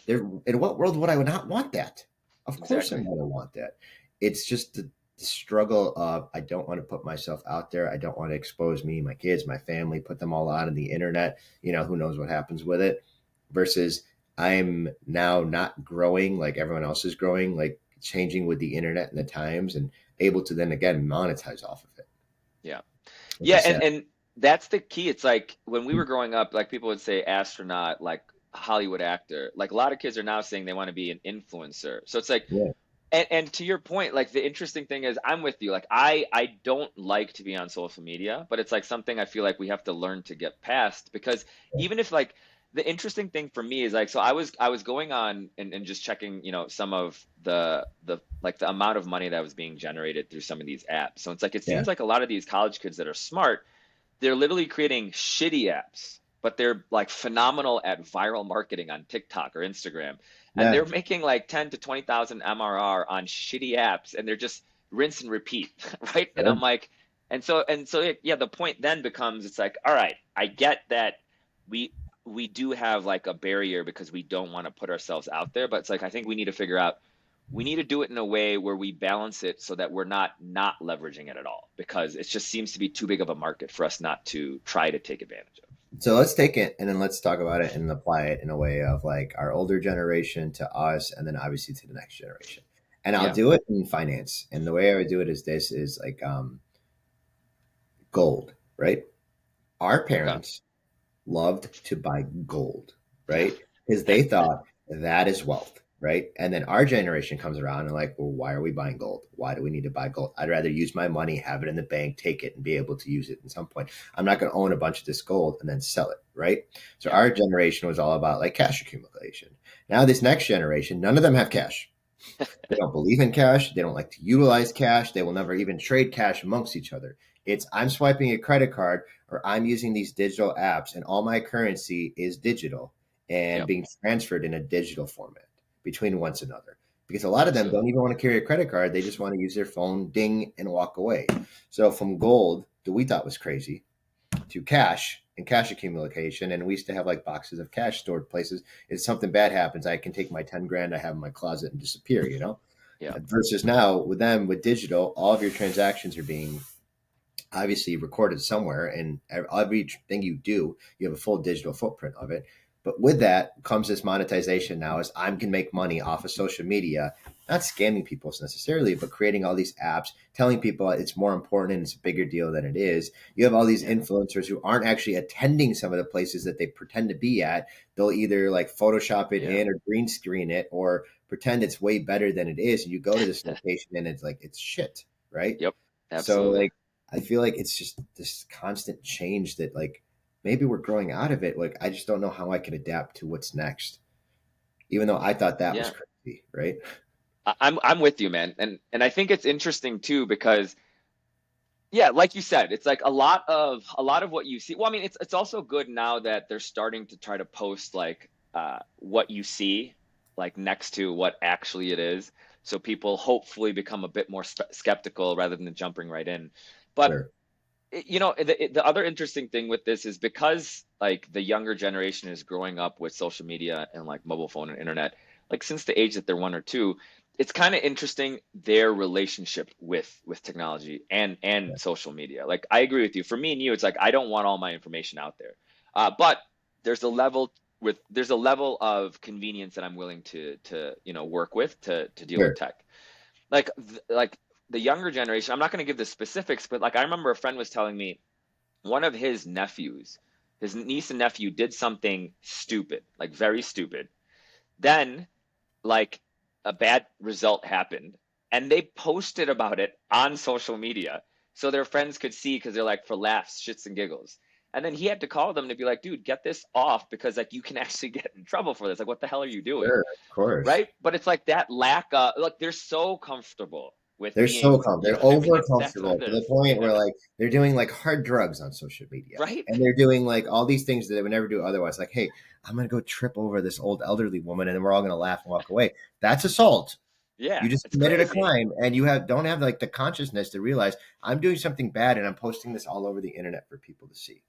In what world would I not want that? Of course I'm exactly. going to want that. It's just the struggle of I don't want to put myself out there. I don't want to expose me, my kids, my family, put them all out on the internet. Who knows what happens with it versus I'm now not growing like everyone else is growing, like changing with the internet and the times and able to then again monetize off of it, Yeah. which Yeah, is and sad. and that's the key. It's like when we were growing up, like people would say astronaut, like Hollywood actor. Like a lot of kids are now saying they want to be an influencer. So it's like, Yeah. and to your point, like the interesting thing is I'm with you. Like I don't like to be on social media, but it's like something I feel like we have to learn to get past because even if like the interesting thing for me is like so I was going on and just checking, some of the like the amount of money that was being generated through some of these apps. So it's like it Yeah. seems like a lot of these college kids that are smart, they're literally creating shitty apps, but they're like phenomenal at viral marketing on TikTok or Instagram. And Yeah. they're making like 10 to 20,000 MRR on shitty apps and they're just rinse and repeat, right? And I'm Sure. like, and so yeah, the point then becomes it's like, all right, I get that we we do have like a barrier because we don't want to put ourselves out there, but it's like I think we need to figure out we need to do it in a way where we balance it so that we're not leveraging it at all because it just seems to be too big of a market for us not to try to take advantage of. So let's take it and then let's talk about it and apply it in a way of like our older generation to us and then obviously to the next generation. And I'll Yeah. do it in finance. And the way I would do it is this is like gold, right? Our Okay. parents loved to buy gold, right? Because they thought that is wealth, right? And then our generation comes around and like, well, why are we buying gold? Why do we need to buy gold? I'd rather use my money, have it in the bank, take it, and be able to use it at some point. I'm not going to own a bunch of this gold and then sell it, right? So Yeah. our generation was all about like cash accumulation. Now this next generation, none of them have cash. They don't believe in cash. They don't like to utilize cash. They will never even trade cash amongst each other. It's I'm swiping a credit card or I'm using these digital apps and all my currency is digital and Yep. being transferred in a digital format between one another. Because a lot of them Understood. don't even want to carry a credit card. They just want to use their phone, ding, and walk away. So from gold that we thought was crazy to cash and cash accumulation. And we used to have like boxes of cash stored places. If something bad happens, I can take my 10 grand I have in my closet and disappear. Yeah. Versus now with them, with digital, all of your transactions are being obviously recorded somewhere. And everything you do, you have a full digital footprint of it. But with that comes this monetization now is I can make money off of social media not scamming people necessarily, but creating all these apps, telling people it's more important and it's a bigger deal than it is. You have all these Yeah. influencers who aren't actually attending some of the places that they pretend to be at. They'll either like Photoshop it Yeah. in or green screen it or pretend it's way better than it is. And you go to this location and it's like, it's shit, right? Yep. So Absolutely. like, I feel like it's just this constant change that like maybe we're growing out of it. Like, I just don't know how I can adapt to what's next, even though I thought that was Yeah. crazy, right? I'm with you, man. And I think it's interesting too because yeah, like you said, it's like a lot of what you see. Well, I mean, it's also good now that they're starting to try to post like what you see like next to what actually it is. So people hopefully become a bit more skeptical rather than jumping right in. But Sure. the other interesting thing with this is because like the younger generation is growing up with social media and like mobile phone and internet, like since the age that they're 1 or 2, it's kind of interesting their relationship with technology and Yeah. social media. Like I agree with you. For me and you, it's like I don't want all my information out there, but there's a level of convenience that I'm willing to work with to deal with Sure. tech like the younger generation. I'm not going to give the specifics, but like I remember a friend was telling me one of his nephews, his niece and nephew did something stupid, like very stupid. Then like a bad result happened and they posted about it on social media so their friends could see because they're like for laughs, shits and giggles. And then he had to call them to be like, dude, get this off because like you can actually get in trouble for this. Like, what the hell are you doing? Sure. Of course. Right? But it's like that lack of like they're so comfortable with They're so being, comfortable. you know They're what I mean? over That's what comfortable it to the is. point where Yeah. like they're doing like hard drugs on social media, Right? and they're doing like all these things that they would never do otherwise. Like, hey, I'm gonna go trip over this old elderly woman, and then we're all gonna laugh and walk away. That's assault. Yeah. You just It's committed a crazy. crime, and you have don't have like the consciousness to realize I'm doing something bad, and I'm posting this all over the internet for people to see.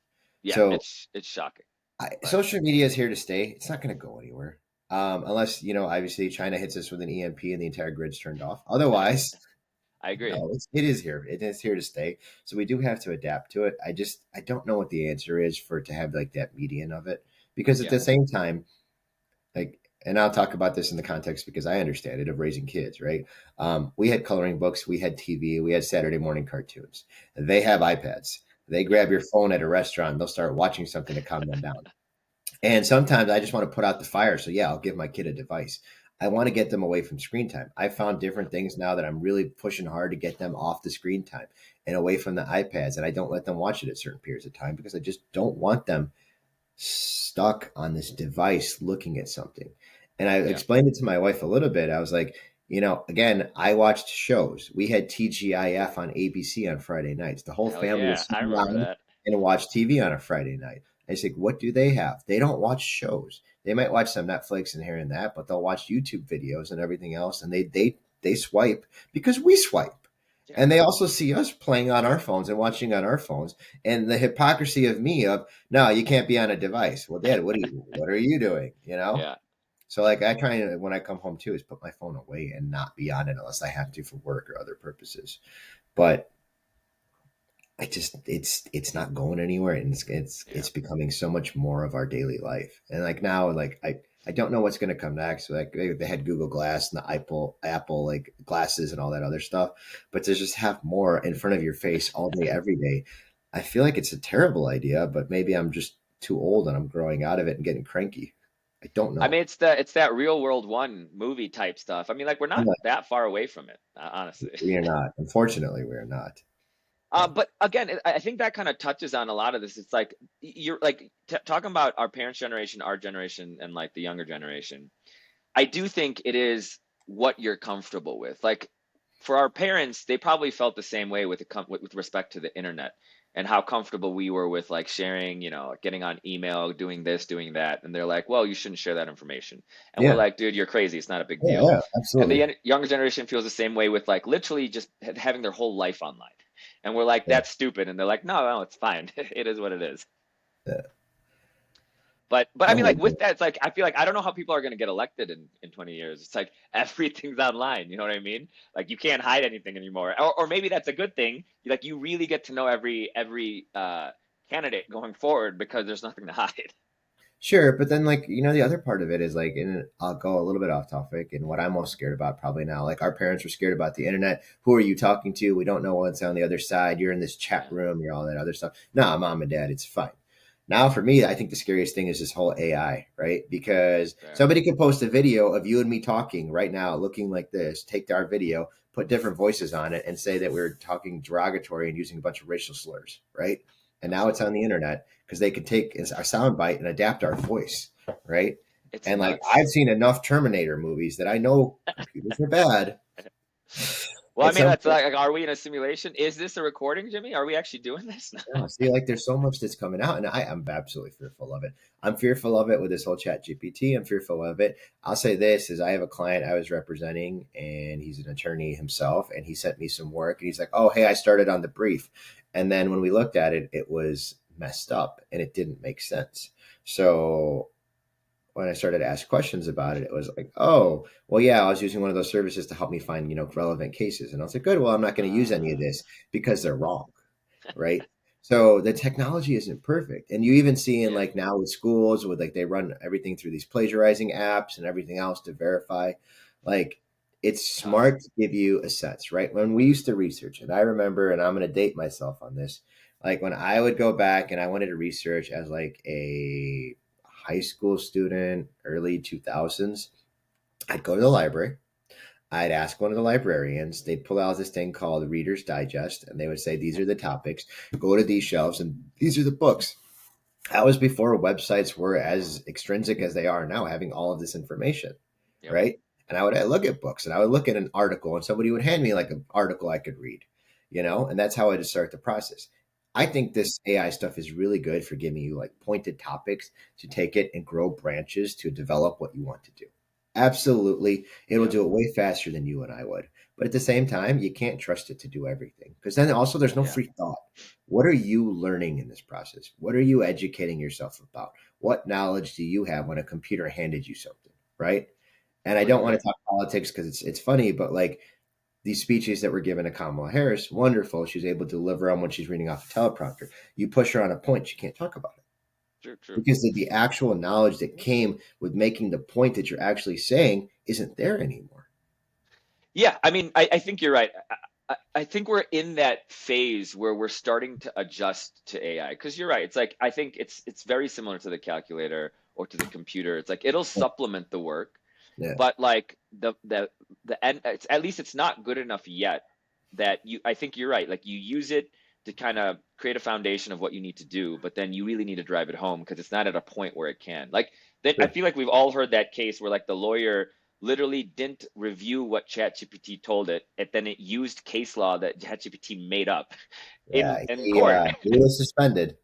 Yeah, So it's shocking. But social media is here to stay. It's not going to go anywhere, unless obviously China hits us with an EMP and the entire grid's turned off. Otherwise, I agree. no, it is here. It is here to stay. So we do have to adapt to it. I don't know what the answer is for it to have like that median of it, because at Yeah. the same time, like, and I'll talk about this in the context because I understand it of raising kids, right? We had coloring books, we had TV, we had Saturday morning cartoons. They have iPads. They Yeah. grab your phone at a restaurant, they'll start watching something to calm them down. And sometimes I just want to put out the fire. So yeah, I'll give my kid a device. I want to get them away from screen time. I found Yeah. different things now that I'm really pushing hard to get them off the screen time and away from the iPads. And I don't let them watch it at certain periods of time because I just don't want them stuck on this device looking at something. And I Yeah. explained it to my wife a little bit. I was like, again, I watched shows. We had TGIF on ABC on Friday nights. The whole Hell family would yeah. sit I remember around that. and watch TV on a Friday night. I said, what do they have? They don't watch shows. They might watch some Netflix and here and that, but they'll watch YouTube videos and everything else. And they swipe because we swipe. Yeah. And they also see us playing on our phones and watching on our phones. And the hypocrisy of me of, no, you can't be on a device. Well, Dad, what are you doing? Yeah. So like I try and when I come home too is put my phone away and not be on it unless I have to for work or other purposes. But I just it's not going anywhere, and Yeah. it's becoming so much more of our daily life. And like now, like I don't know what's going to come next. Like they had Google Glass and the Apple like glasses and all that other stuff, but to just have more in front of your face all day every day, I feel like it's a terrible idea. But maybe I'm just too old and I'm growing out of it and getting cranky. I don't I mean, know. it's that Real World One movie type stuff. I mean, like we're not that far away from it, honestly. We are not. Unfortunately, we are not. But again, I think that kind of touches on a lot of this. It's like you're like talking about our parents' generation, our generation, and like the younger generation. I do think it is what you're comfortable with. Like for our parents, they probably felt the same way with respect to the internet and how comfortable we were with like sharing, getting on email, doing this, doing that. And they're like, well, you shouldn't share that information. And we're Yeah, like, dude, you're crazy. It's not a big yeah, deal. yeah, And the absolutely. younger generation feels the same way with like literally just having their whole life online. And we're like, Yeah, that's stupid. And they're like, no, no, it's fine. It is what it is. yeah. But I I'm mean, with like you. with that, it's like I feel like I don't know how people are going to get elected in 20 years. It's like everything's online. You know what I mean? Like you can't hide anything anymore. Or maybe that's a good thing. Like you really get to know every candidate going forward because there's nothing to hide. Sure, but then like the other part of it is like, and I'll go a little bit off topic. And what I'm most scared about probably now, like our parents were scared about the internet. Who are you talking to? We don't know what's on the other side. You're in this chat Yeah, room. You're all that other stuff. No, mom and dad, it's fine. Now for me, I think the scariest thing is this whole AI, right? Because fair. somebody could post a video of you and me talking right now, looking like this, take our video, put different voices on it, and say that we're talking derogatory and using a bunch of racial slurs, right? And now it's on Absolutely. the internet because they can take our sound bite and adapt our voice, right? It's And like I've nuts. seen enough Terminator movies that I know computers are bad. Well, I At mean, some that's point, like, are we in a simulation? Is this a recording, Jimmy? Are we actually doing this? no, see, like there's so much that's coming out, and I'm absolutely fearful of it. I'm fearful of it with this whole Chat GPT. I'm fearful of it. I'll say this: is I have a client I was representing, and he's an attorney himself, and he sent me some work, and he's like, "Oh, hey, I started on the brief," and then when we looked at it, it was messed up, and it didn't make sense. So when I started to ask questions about it, it was like, oh, well, yeah, I was using one of those services to help me find, relevant cases. And I was like, good, well, I'm not going to use any of Uh, this because they're wrong, right? So the technology isn't perfect. And you even see in yeah. like now with schools with like they run everything through these plagiarizing apps and everything else to verify. Like it's Tough. smart to give you a sense, right? When we used to research, and I remember, and I'm going to date myself on this, like when I would go back and I wanted to research as like a high school student, early 2000s, I'd go to the library. I'd ask one of the librarians. They'd pull out this thing called Reader's Digest, and they would say, these are the topics. Go to these shelves, and these are the books. That was before websites were as extrinsic as they are now, having all of this information, Yep. right? And I'd look at books, and I would look at an article, and somebody would hand me like an article I could read, and that's how I'd start the process. I think this AI stuff is really good for giving you like pointed topics to take it and grow branches to develop what you want to do. Absolutely. It'll Yep. do it way faster than you and I would. But at the same time, you can't trust it to do everything because then also there's no Yeah. free thought. What are you learning in this process? What are you educating yourself about? What knowledge do you have when a computer handed you something, right? And I Completely don't want agree. to talk politics because it's funny, but like these speeches that were given to Kamala Harris, wonderful. She's able to deliver on when she's reading off a teleprompter. You push her on a point, she can't talk about it True. True. because the actual knowledge that came with making the point that you're actually saying isn't there anymore. Yeah. I mean, I think you're right. I think we're in that phase where we're starting to adjust to AI. Because you're right. It's like I think it's very similar to the calculator or to the computer. It's like it'll supplement the work, Yeah, but like the end, it's, at least it's not good enough yet that you. I think you're right. Like you use it to kind of create a foundation of what you need to do, but then you really need to drive it home because it's not at a point where it can. Like then I sure. feel like we've all heard that case where like the lawyer literally didn't review what ChatGPT told it, and then it used case law that ChatGPT made up Yeah, in he, court. he was suspended.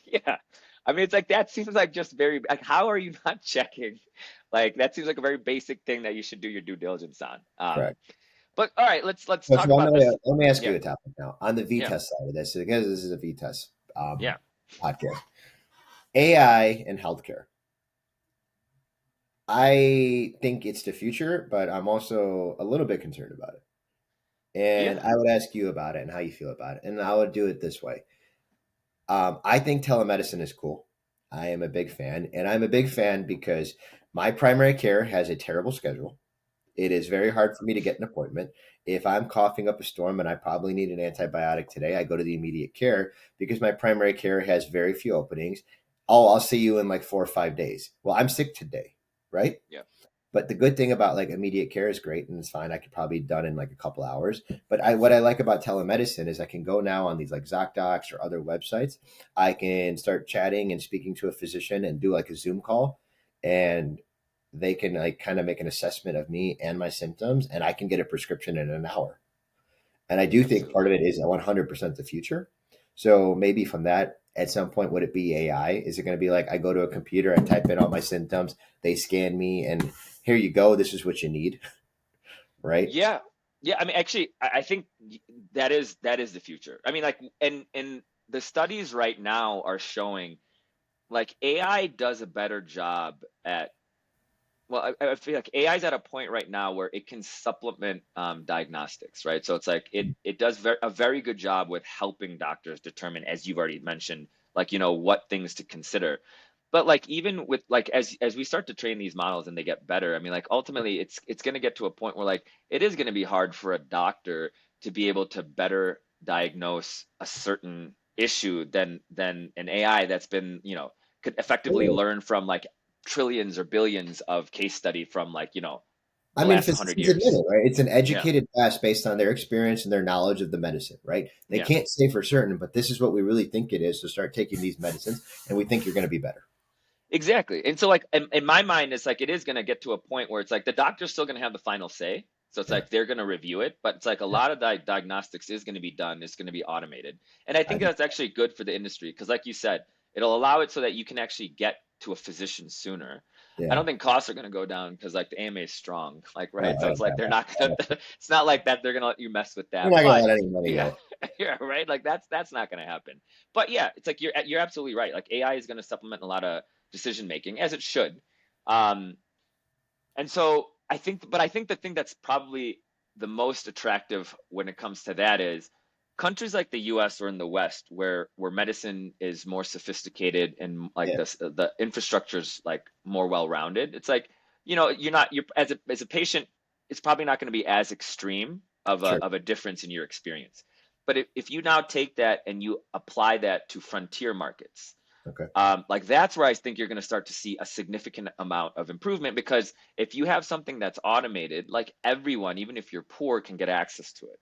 Yeah. I mean, it's like that seems like just very like how are you not checking? Like that seems like a very basic thing that you should do your due diligence on. Correct. But all right, let's So talk about this. let me ask you Yeah, a topic now on the yeah, V-test side of this, because this is a V-test yeah, podcast. AI in healthcare. I think it's the future, but I'm also a little bit concerned about it. And yeah, I would ask you about it and how you feel about it. And I would do it this way. I think telemedicine is cool. I am a big fan. And I'm a big fan because my primary care has a terrible schedule. It is very hard for me to get an appointment. If I'm coughing up a storm and I probably need an antibiotic today, I go to the immediate care because my primary care has very few openings. Oh, I'll see you in like 4 or 5 days. Well, I'm sick today, right? yeah. But the good thing about like immediate care is great and it's fine. I could probably be done in like a couple hours. But what I like about telemedicine is I can go now on these like ZocDocs or other websites. I can start chatting and speaking to a physician and do like a Zoom call, and they can like kind of make an assessment of me and my symptoms, and I can get a prescription in an hour. And I do think part Absolutely. of it is 100% the future. So maybe from that, at some point, would it be AI? Is it going to be like I go to a computer, I type in all my symptoms, they scan me, and here you go. This is what you need, right? Yeah, yeah. I mean, actually, I think that is the future. I mean, like, and the studies right now are showing like AI does a better job at well, I feel like AI is at a point right now where it can supplement diagnostics, right? So it's like it does a very good job with helping doctors determine, as you've already mentioned, like what things to consider. but like even with like as we start to train these models and they get better, I mean like ultimately it's going to get to a point where like it is going to be hard for a doctor to be able to better diagnose a certain issue than an AI that's been, could effectively Totally. learn from like trillions or billions of case study from like, I the mean, last 100 physicians admit years. it, right? It's an Yeah. educated guess based on their experience and their knowledge of the medicine, right? They Yeah. can't say for certain, but this is what we really think it is. So start taking these medicines, and we think you're going to be better. Exactly. And so like in my mind, it's like it is going to get to a point where it's like the doctor's still going to have the final say. So it's Yeah, like they're going to review it, but it's like a yeah. lot of diagnostics is going to be done, it's going to be automated. And I I think do. that's actually good for the industry because like you said, it'll allow it so that you can actually get to a physician sooner. I Yeah. don't think costs are going to go down because like the AMA is strong, like Oh, right. So it's like they're not yeah. going to. It's not like that they're going to let you mess with We're that. not going to But let any money yeah, go. yeah, right. Like that's not going to happen. But yeah, it's like you're absolutely right. Like AI is going to supplement a lot of decision making as it should. Um, and so I think the thing that's probably the most attractive when it comes to that is countries like the US or in the West where medicine is more sophisticated and like Yeah, the infrastructure's like more well-rounded. It's like, you're as a patient, it's probably not going to be as extreme sure. of a difference in your experience. But if you now take that and you apply that to frontier markets, Okay. like that's where I think you're going to start to see a significant amount of improvement because if you have something that's automated, like everyone, even if you're poor, can get access to it,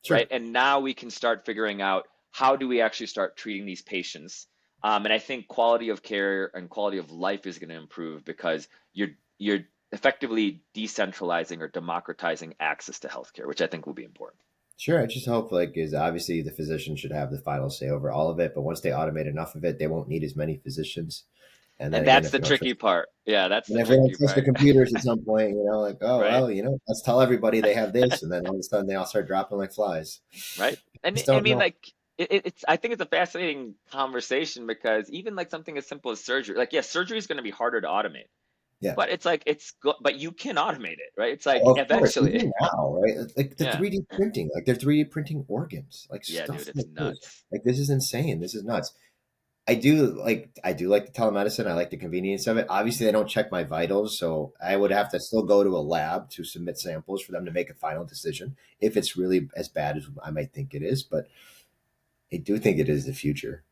right? Sure. And now we can start figuring out how do we actually start treating these patients. And I think quality of care and quality of life is going to improve because you're effectively decentralizing or democratizing access to healthcare, which I think will be important. Sure. I just hope, like, is obviously the physician should have the final say over all of it, but once they automate enough of it, they won't need as many physicians. And then And again, that's if the they don't tricky trust, part. Yeah, that's the and if they don't tricky trust the part, computers at some point, like, oh right? well, let's tell everybody they have this, and then all of a sudden they all start dropping like flies. Right? And Just I don't mean, know. like, it's, I think it's a fascinating conversation because even like something as simple as surgery, like, yes, surgery is going to be harder to automate, Yeah. but it's like, but you can automate it, right? It's like Oh, of course, eventually, even now, right? Like the yeah. 3D printing, like they're 3D printing organs, like Yeah, dude, stuff it's like this. nuts. Like this is insane. This is nuts. I do like the telemedicine. I like the convenience of it. Obviously, they don't check my vitals, so I would Yeah. have to still go to a lab to submit samples for them to make a final decision if it's really as bad as I might think it is. But I do think it is the future.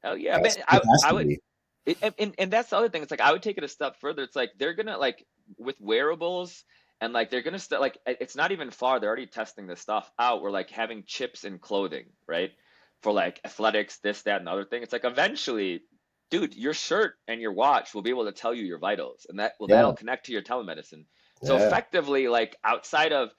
Hell yeah. I mean, It has I to would, be. and that's the other thing. It's like, I would take it a step further. It's like, they're gonna like, with wearables, and like, they're gonna start, like, it's not even far. They're already testing this stuff out. We're like having chips in clothing, right? For like athletics, this, that, and the other thing. It's like, eventually, dude, your shirt and your watch will be able to tell you your vitals, and that'll Yeah, connect to your telemedicine. So yeah, effectively, like, outside of,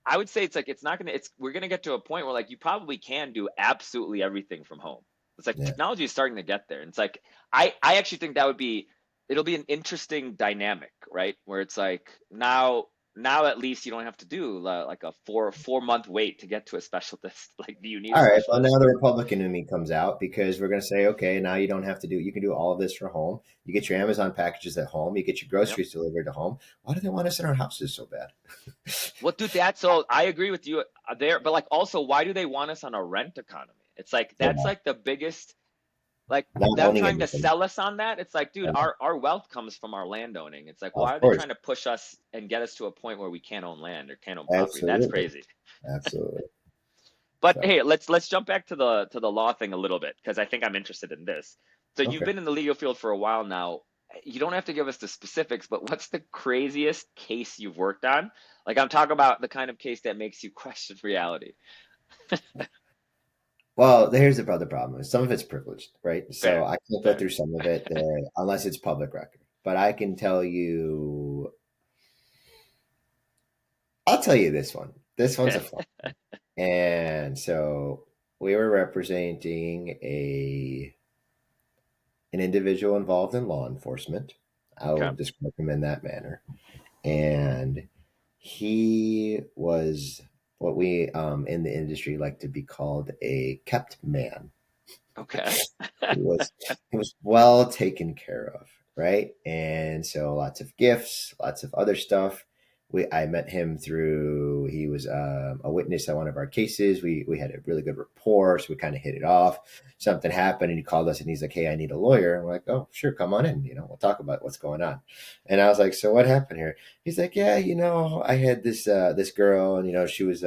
I would say it's like, it's not gonna, it's, we're gonna get to a point where like you probably can do absolutely everything from home. It's like yeah. technology is starting to get there. And it's like, I actually think that would be, it'll be an interesting dynamic, right? Where it's like now at least you don't have to do like a four month wait to get to a specialist. Like, do you need a All right. Well, now specialist? the Republican in me comes out because we're going to say, okay, now you don't have to do. You can do all of this from home. You get your Amazon packages at home. You get your Yep. groceries delivered to home. Why do they want us in our houses so bad? Well, dude, that's so I agree with you there, but like also, why do they want us on a rent economy? It's like that's Yeah, like the biggest, like not them owning trying to anything. sell us on that. It's like, dude, Yeah, our wealth comes from our land owning. It's like, of why are they course, trying to push us and get us to a point where we can't own land or can't own property? That's absolutely, crazy. absolutely. But So hey, let's jump back to the law thing a little bit because I think I'm interested in this. So you've okay. been in the legal field for a while now. You don't have to give us the specifics, but what's the craziest case you've worked on? Like, I'm talking about the kind of case that makes you question reality. Well, here's the other problem. Some of it's privileged, right? So Fair, I can't go fair. through some of it unless it's public record. But I can tell you. I'll tell you this one. This one's a Okay. fun. And so we were representing a an individual involved in law enforcement. I'll Okay. describe him in that manner. And he was what we in the industry like to be called a kept man. Okay. He was well taken care of, right? And so lots of gifts, lots of other stuff. I met him through, he was a witness on one of our cases. We had a really good rapport, so we kind of hit it off. Something happened, and he called us, and he's like, "Hey, I need a lawyer." And we're like, "Oh, sure, come on in. We'll talk about what's going on." And I was like, "So what happened here?" He's like, "Yeah, I had this girl, and she was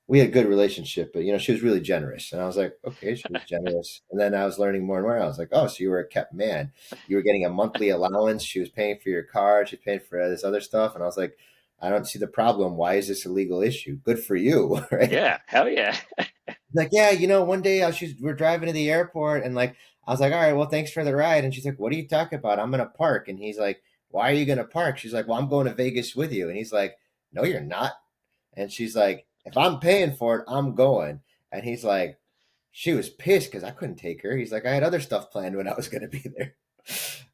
we had a good relationship, but she was really generous." And I was like, "Okay, she was generous." And then I was learning more and more. I was like, "Oh, so you were a kept man. You were getting a monthly allowance. She was paying for your car. She paid for this other stuff." And I was like, "I don't see the problem. Why is this a legal issue? Good for you." Right? Yeah, hell yeah. Like, yeah, one day we're driving to the airport, and like I was like, "All right, well, thanks for the ride." And she's like, "What are you talking about? I'm gonna park." And he's like, "Why are you gonna park?" She's like, "Well, I'm going to Vegas with you." And he's like, "No, you're not." And she's like, "If I'm paying for it, I'm going." And he's like, she was pissed because I couldn't take her. He's like, "I had other stuff planned when I was going to be there."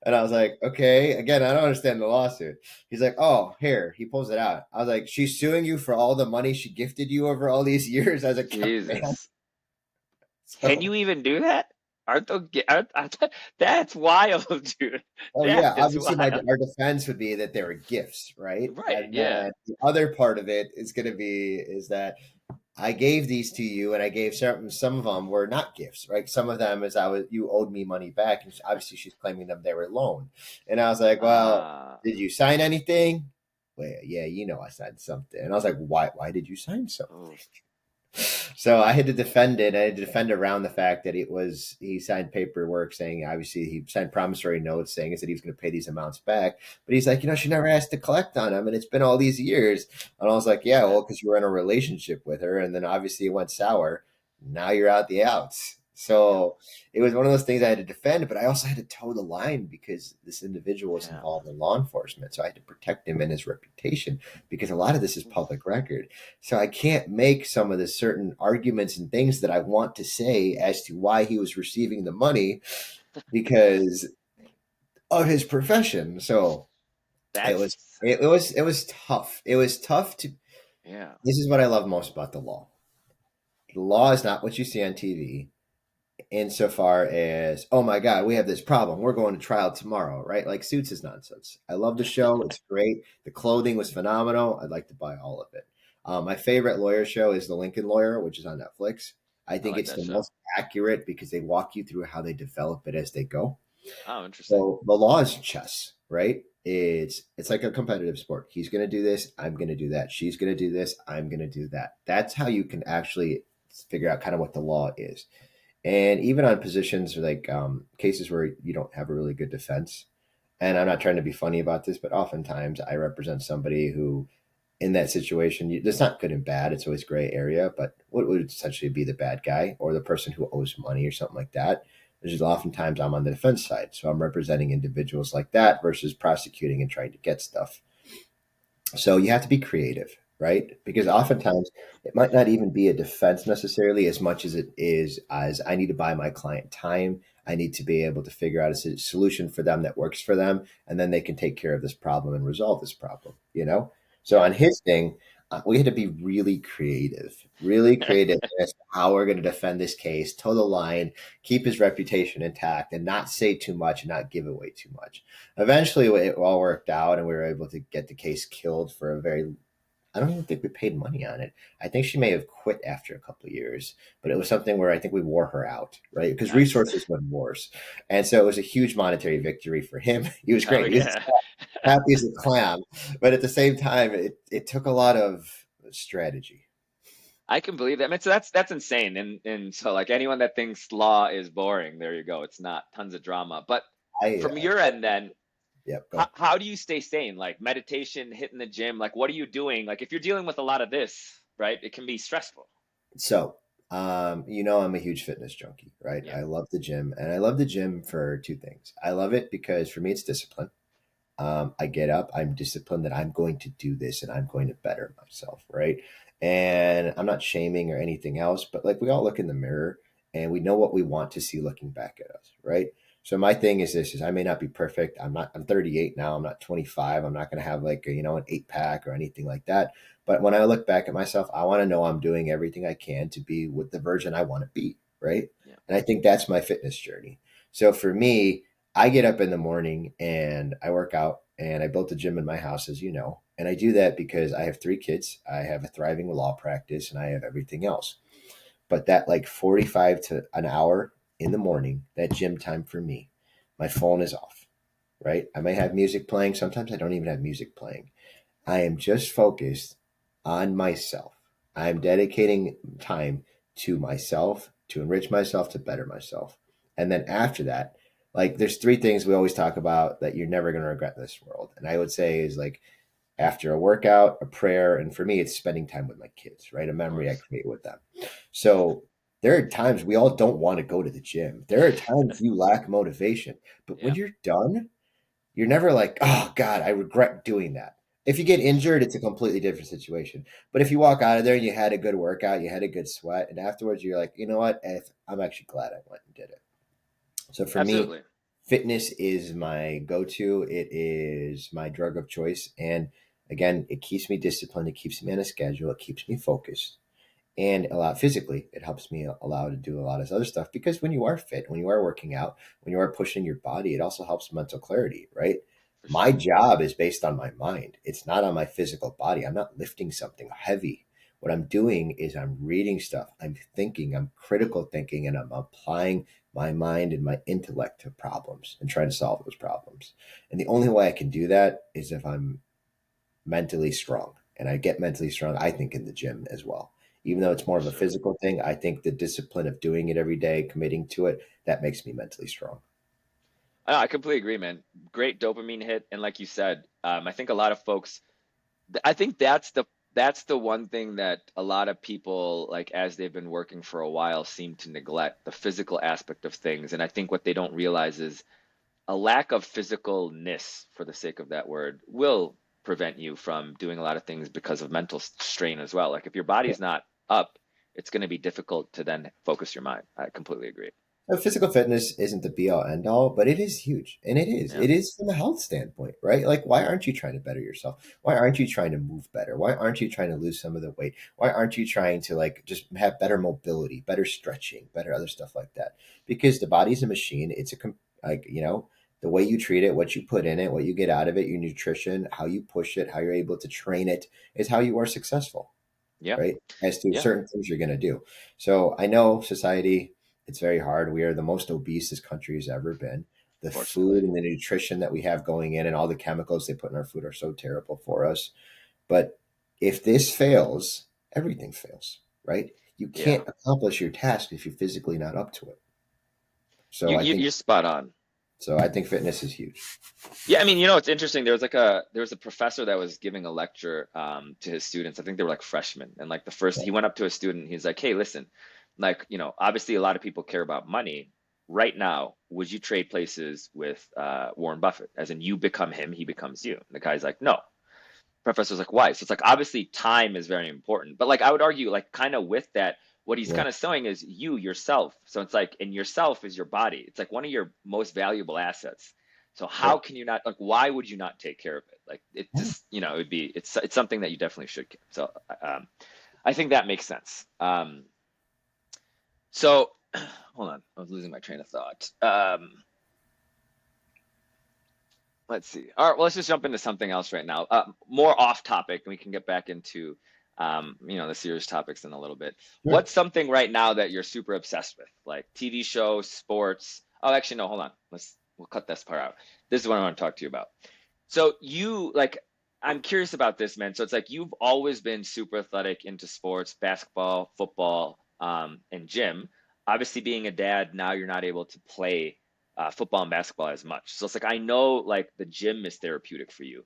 And I was like, "Okay." Again, I don't understand the lawsuit. He's like, "Oh, here." He pulls it out. I was like, "She's suing you for all the money she gifted you over all these years as a kept man." Jesus. Can So, you even do that? That's wild, dude. oh That yeah, is obviously wild. our defense would be that they were gifts, right? Right, And yeah. then the other part of it is going to be is that I gave these to you, and I gave some of them were not gifts, right? Some of them is you owed me money back, and obviously she's claiming them they were loan. And I was like, "Well, Ah, did you sign anything?" "Well, yeah, I signed something." And I was like, "Why did you sign something?" oh, So I had to defend it. I had to defend around the fact that he signed paperwork saying, obviously he signed promissory notes saying that he was going to pay these amounts back. But he's like, she never asked to collect on them, and it's been all these years. And I was like, "Yeah, yeah, well, because you were in a relationship with her, and then obviously it went sour. Now you're out the outs." yeah, So it was one of those things I had to defend, but I also had to toe the line because this individual was yeah. involved in law enforcement. So I had to protect him and his reputation because a lot of this is public record. So I can't make some of the certain arguments and things that I want to say as to why he was receiving the money because of his profession. So it was That's it was tough. It was tough to yeah. this is what I love most about the law. The law is not what you see on TV insofar as, "Oh my God, we have this problem. We're going to trial tomorrow," right? Like Suits is nonsense. I love the show. It's great. The clothing was phenomenal. I'd like to buy all of it. My favorite lawyer show is The Lincoln Lawyer, which is on Netflix. I I think like it's that the show. most accurate because they walk you through how they develop it as they go. Oh, interesting. So the law is chess, right? It's like a competitive sport. He's going to do this. I'm going to do that. She's going to do this. I'm going to do that. That's how you can actually figure out kind of what the law is. And even on positions like cases where you don't have a really good defense, and I'm not trying to be funny about this, but oftentimes I represent somebody who, in that situation, it's not good and bad. It's always gray area, but what would essentially be the bad guy or the person who owes money or something like that? Which is oftentimes I'm on the defense side. So I'm representing individuals like that versus prosecuting and trying to get stuff. So you have to be creative, right? Because Yeah, oftentimes it might not even be a defense necessarily as much as it is as I need to buy my client time. I need to be able to figure out a solution for them that works for them, and then they can take care of this problem and resolve this problem. So yeah, on his thing, we had to be really creative as to how we're going to defend this case, toe the line, keep his reputation intact, and not say too much and not give away too much. Eventually, it all worked out, and we were able to get the case killed for a very. I don't even think we paid money on it. I think she may have quit after a couple of years, but it was something where I think we wore her out, right? Because nice. resources went wars, and so it was a huge monetary victory for him. He was Hell great. He was yeah. happy as a clam, but at the same time, it took a lot of strategy. I can believe that. I mean, so that's insane. And so like anyone that thinks law is boring, there you go. It's not tons of drama. But I from your end then, Yep, go how, ahead. how do you stay sane? Like meditation, hitting the gym, like what are you doing? Like if you're dealing with a lot of this, right? It can be stressful. So, I'm a huge fitness junkie, right? Yeah. I love the gym, and I love the gym for two things. I love it because for me, it's discipline. I get up, I'm disciplined that I'm going to do this and I'm going to better myself, right? And I'm not shaming or anything else, but like we all look in the mirror and we know what we want to see looking back at us, right? So my thing is this is I may not be perfect. I'm 38 now. I'm not 25. I'm not going to have like an 8 pack or anything like that. But when I look back at myself, I want to know I'm doing everything I can to be with the version I want to be, right? Yeah. And I think that's my fitness journey. So for me, I get up in the morning and I work out. and I built a gym in my house, as you know. And I do that because I have 3 kids, I have a thriving law practice, and I have everything else. But that like 45 to an hour in the morning, that gym time for me, my phone is off, right? I may have music playing. Sometimes I don't even have music playing. I am just focused on myself. I'm dedicating time to myself, to enrich myself, to better myself. And then after that, like there's 3 things we always talk about that you're never going to regret in this world. And I would say is like after a workout, a prayer, and for me, it's spending time with my kids, right? A Of memory I course. create with them. So there are times we all don't want to go to the gym. There are times you lack motivation, but when Yeah, you're done, you're never like, oh God, I regret doing that. If you get for sure. injured, it's a completely different situation. But if you walk out of there and you had a good workout, you had a good sweat, and afterwards you're like, you know what? I'm actually glad I went and did it. So for me, Absolutely. fitness is my go-to. It is my drug of choice. And again, it keeps me disciplined. It keeps me on a schedule. It keeps me focused and a lot physically. It helps me allow to do a lot of other stuff because when you are fit, when you are working out, when you are pushing your body, it also helps mental clarity, right? For My sure. job is based on my mind. It's not on my physical body. I'm not lifting something heavy. What I'm doing is I'm reading stuff. I'm thinking, I'm critical thinking, and I'm applying my mind and my intellect to problems and trying to solve those problems. And the only way I can do that is if I'm mentally strong. And I get mentally strong, I think, in the gym as well. Even though it's more For of a sure. physical thing, I think the discipline of doing it every day, committing to it, that makes me mentally strong. I completely agree, man. Great dopamine hit, and like you said, I think a lot of folks. I think that's the one thing that a lot of people, like as they've been working for a while, seem to neglect the physical aspect of things. And I think what they don't realize is a lack of physicalness, for the sake of that word, will prevent you from doing a lot of things because of mental strain as well. Like if your body's not up, it's going to be difficult to then focus your mind. I completely agree. Physical fitness isn't the be all end all, but it is huge. And it is. Yeah. It is from a health standpoint, right? Like, why aren't you trying to better yourself? Why aren't you trying to move better? Why aren't you trying to lose some of the weight? Why aren't you trying to like just have better mobility, better stretching, better other stuff like that? Because the body's a machine. It's like, the way you treat it, what you put in it, what you get out of it, your nutrition, how you push it, how you're able to train it is how you are successful, Yeah. right? As to Yeah. certain things you're going to do. So I know society, it's very hard. We are the most obese this country has ever been. The food Unfortunately. and the nutrition that we have going in and all the chemicals they put in our food are so terrible for us. But if this fails, everything fails, right? You Yeah. can't accomplish your task if you're physically not up to it. So You, I you think you're spot on. so I think fitness is huge. Yeah, I mean, it's interesting. There was a professor that was giving a lecture to his students. I think they were like freshmen, and like the first, Yeah. he went up to a student. He's like, "Hey, listen, like obviously a lot of people care about money. Right now, would you trade places with Warren Buffett? As in, you become him, he becomes you." And the guy's like, "No." Professor's like, why? So it's like obviously time is very important, but like I would argue, like kind of with that, what he's Yeah. kind of showing is you yourself. So it's like, and yourself is your body. It's like one of your most valuable assets. So how Yep. can you not like? Why would you not take care of it? Like it Yeah. just, it would be, it's something that you definitely should care. So I think that makes sense. So hold on, I was losing my train of thought. Let's see. All right, well, let's just jump into something else right now. More off topic, and we can get back into, the serious topics in a little bit. Sure. What's something right now that you're super obsessed with, like TV shows, sports? Oh, actually, no, hold on. We'll cut this part out. This is what I want to talk to you about. So you like, I'm curious about this, man. So it's like you've always been super athletic into sports, basketball, football, and gym. Obviously, being a dad, now you're not able to play football and basketball as much. So it's like I know like the gym is therapeutic for you,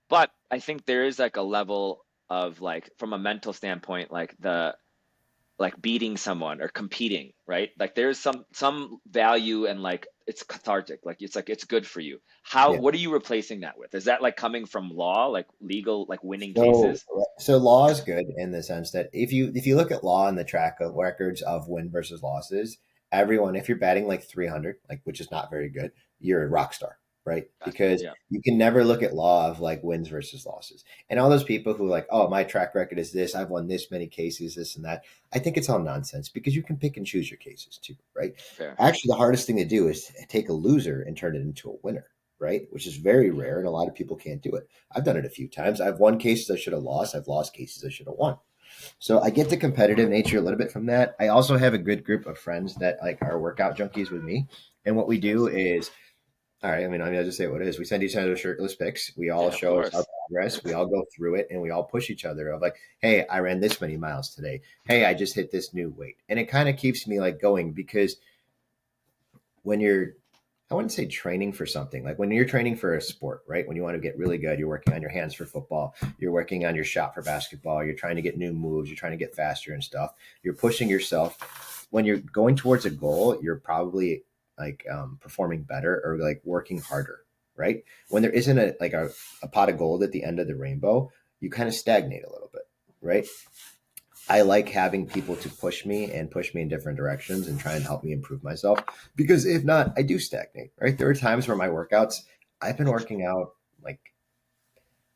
but I think there is like a level of like from a mental standpoint, like the like beating someone or competing, right? Like there's some value and like it's cathartic, like it's good for you. How Yeah. what are you replacing that with? Is that like coming from law, like legal, like winning So, cases? so law is good in the sense that if you look at law and the track of records of win versus losses, everyone, if you're batting like 300, like which is not very good, you're a rock star, right? Gotcha. Because Yeah, you can never look at law of like wins versus losses. And all those people who like, oh, my track record is this, I've won this many cases, this and that. I think it's all nonsense because you can pick and choose your cases too, right? fair. Actually, the hardest thing to do is take a loser and turn it into a winner. right? Which is very rare, and a lot of people can't do it. I've done it a few times. I've won cases I should have lost. I've lost cases I should have won. So I get the competitive nature a little bit from that. I also have a good group of friends that like are workout junkies with me. And what we do Nice. is, all right, I'll just say what it is. We send each other shirtless pics. We all Yeah, of show our course. progress. We all go through it and we all push each other of like, hey, I ran this many miles today. Hey, I just hit this new weight. And it kind of keeps me like going because when you're I wouldn't say training for something. Like when you're training for a sport, right? When you want to get really good, you're working on your hands for football, you're working on your shot for basketball, you're trying to get new moves, you're trying to get faster and stuff. You're pushing yourself. When you're going towards a goal, you're probably like performing better or like working harder, right? When there isn't a pot of gold at the end of the rainbow, you kind of stagnate a little bit, right? I like having people to push me in different directions and try and help me improve myself because if not, I do stagnate, right? There are times where my workouts, I've been working out like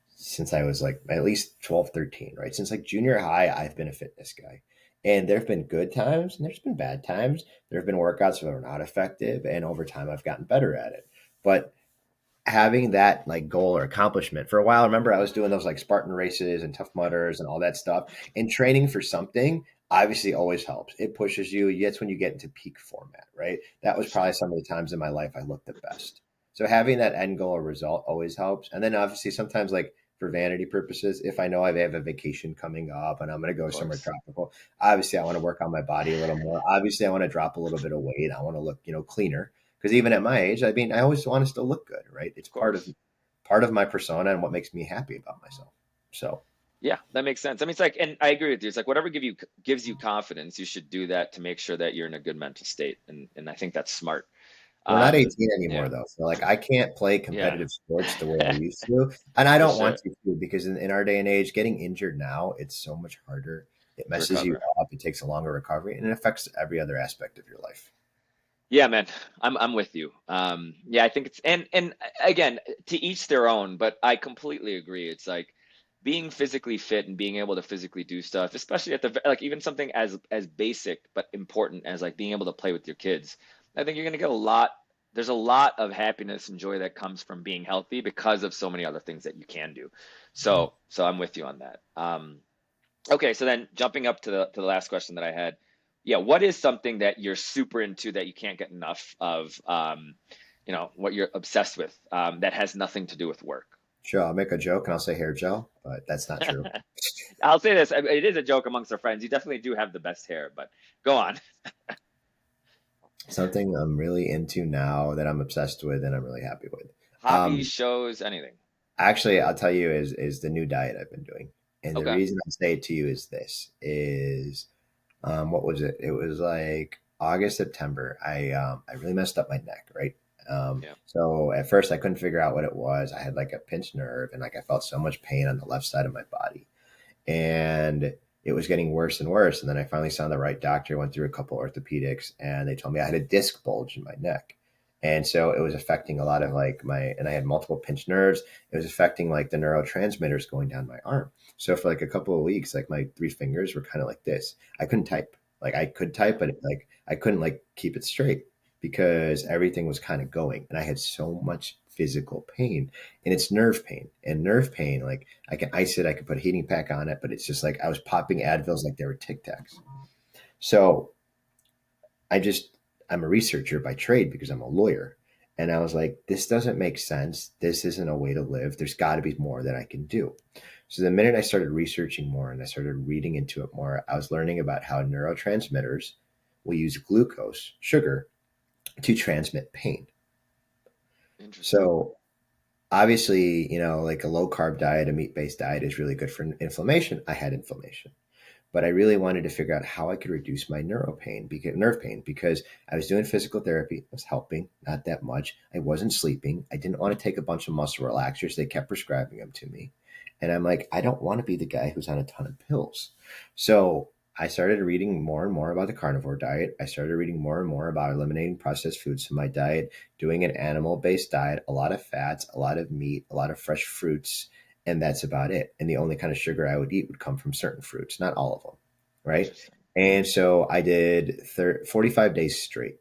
since I was like at least 12, 13, right? Since like junior high, I've been a fitness guy. And there have been good times and there's been bad times. There have been workouts that are not effective. And over time, I've gotten better at it. But having that like goal or accomplishment for a while. Remember, I was doing those like Spartan races and Tough Mudders and all that stuff. And training for something obviously always helps. It pushes you. That's when you get into peak format, right? That For was probably sure. some of the times in my life I looked the best. So having that end goal or result always helps. And then obviously sometimes like for vanity purposes, if I know I have a vacation coming up and I'm going to Of go somewhere course. tropical, obviously I want to work on my body a little more. Obviously I want to drop a little bit of weight. I want to look, cleaner because even at my age, I mean, I always want to still look good, right? It's Of course. part of my persona and what makes me happy about myself. So Yeah, that makes sense. I mean, it's like, and I agree with you. It's like whatever gives you confidence, you should do that to make sure that you're in a good mental state. And I think that's smart. we're not Um, 18 anymore yeah, though. So like I can't play yeah, competitive sports the way I used to. And I for don't want sure. to because in our day and age, getting injured now, it's so much harder. It To messes you recover. up. It takes a longer recovery and it affects every other aspect of your life. Yeah, man, I'm with you. Yeah, I think it's and again, to each their own, but I completely agree. It's like being physically fit and being able to physically do stuff, especially at like even something as basic but important as like being able to play with your kids. I think you're gonna get a lot. There's a lot of happiness and joy that comes from being healthy because of so many other things that you can do. Yeah. So I'm with you on that. Okay, so then jumping up to the last question that I had, yeah, what is something that you're super into that you can't get enough of? What you're obsessed with that has nothing to do with work. Sure. I'll make a joke and I'll say hair gel, but that's not true. I'll say this: it is a joke amongst our friends. You definitely do have the best hair, but go on. Something I'm really into now that I'm obsessed with and I'm really happy with. Hobbies, shows, anything. Actually, I'll tell you is the new diet I've been doing. And the Okay. reason I say it to you is this is what was it? It was like August, September. I really messed up my neck, right? Yeah. So at first I couldn't figure out what it was. I had like a pinched nerve and like I felt so much pain on the left side of my body. And it was getting worse and worse. And then I finally saw the right doctor, went through a couple orthopedics, and they told me I had a disc bulge in my neck. And so it was affecting a lot of like and I had multiple pinched nerves. It was affecting like the neurotransmitters going down my arm. So for like a couple of weeks, like my three fingers were kind of like this. I couldn't type. Like I could type, but like I couldn't like keep it straight because everything was kind of going. And I had so much physical pain and it's nerve pain and nerve pain. Like I can ice it, I can put a heating pack on it, but it's just like I was popping Advils like they were Tic Tacs. So I just, I'm a researcher by trade because I'm a lawyer. And I was like, this doesn't make sense. This isn't a way to live. There's got to be more that I can do. So the minute I started researching more and I started reading into it more, I was learning about how neurotransmitters will use glucose, sugar, to transmit pain. Interesting. So obviously, like a low carb diet, a meat based diet is really good for inflammation. I had inflammation, but I really wanted to figure out how I could reduce my nerve pain, because I was doing physical therapy. It was helping, not that much. I wasn't sleeping. I didn't want to take a bunch of muscle relaxers. They kept prescribing them to me. And I'm like, I don't want to be the guy who's on a ton of pills. So I started reading more and more about the carnivore diet. I started reading more and more about eliminating processed foods from my diet, doing an animal based diet, a lot of fats, a lot of meat, a lot of fresh fruits, and that's about it. And the only kind of sugar I would eat would come from certain fruits, not all of them, right? Interesting. And so I did 45 days straight.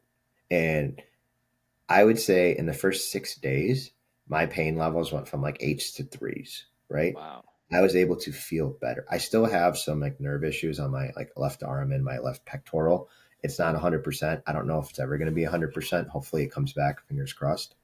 And I would say in the first 6 days, my pain levels went from like eights to threes, right? Wow. I was able to feel better. I still have some like nerve issues on my like left arm and my left pectoral. It's not 100%. I don't know if it's ever going to be 100%. Hopefully it comes back, fingers crossed.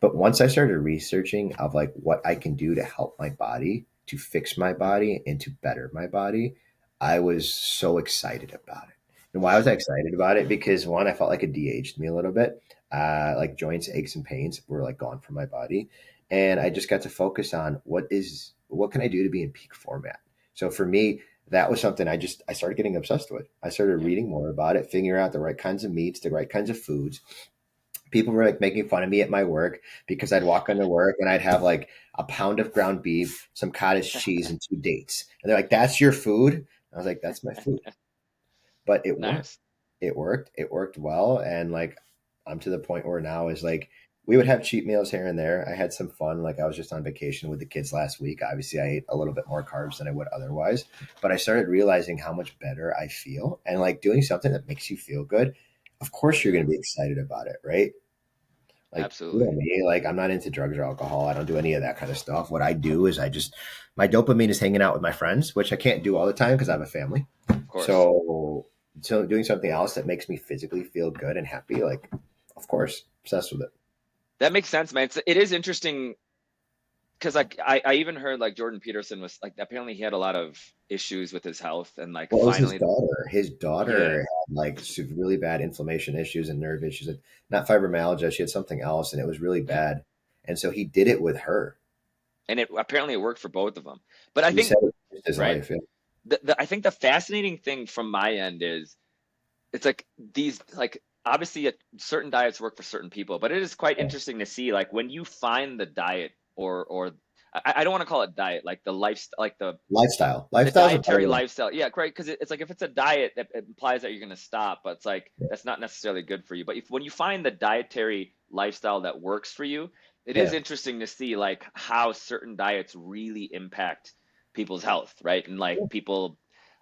But once I started researching of like what I can do to help my body, to fix my body and to better my body, I was so excited about it. And why was I excited about it? Because one, I felt like it de-aged me a little bit. Like joints, aches, and pains were like gone from my body. And I just got to focus on what can I do to be in peak format. So for me, that was something I started getting obsessed with. I started Yeah. reading more about it, figuring out the right kinds of meats, the right kinds of foods. People were like making fun of me at my work because I'd walk into work and I'd have like a pound of ground beef, some cottage cheese, and two dates. And they're like, "That's your food?" I was like, "That's my food." But it worked. Nice. It worked. It worked well. And like, I'm to the point where now is like, we would have cheat meals here and there. I had some fun. Like, I was just on vacation with the kids last week. Obviously, I ate a little bit more carbs than I would otherwise. But I started realizing how much better I feel. And like doing something that makes you feel good, of course, you're going Yeah. to be excited about it, right? Like, you know Absolutely. me, like I'm not into drugs or alcohol. I don't do any of that kind of stuff. What I do is my dopamine is hanging out with my friends, which I can't do all the time because I have a family. Of course. So doing something else that makes me physically feel good and happy, like, of course, obsessed with it. That makes sense, man. It is interesting because like I even heard like Jordan Peterson was like apparently he had a lot of issues with his health and like Well, it was his finally daughter. His yeah. daughter had like some really bad inflammation issues and nerve issues, and not fibromyalgia. She had something else, and it was really Yeah. bad. And so he did it with her. And it apparently it worked for both of them. But I He think said it changed his right. life. Yeah. I think the fascinating thing from my end is it's like these like obviously certain diets work for certain people, but it is quite interesting to see like when you find the diet or I don't want to call it diet like the lifestyle like Lifestyle. the Lifestyle's a better dietary word. lifestyle. Yeah, great. Because it's like if it's a diet, that it implies that you're going to stop, but it's like that's not necessarily good for you. But if when you find the dietary lifestyle that works for you, it is Yeah. interesting to see like how certain diets really impact people's health, right? And Yeah. like people,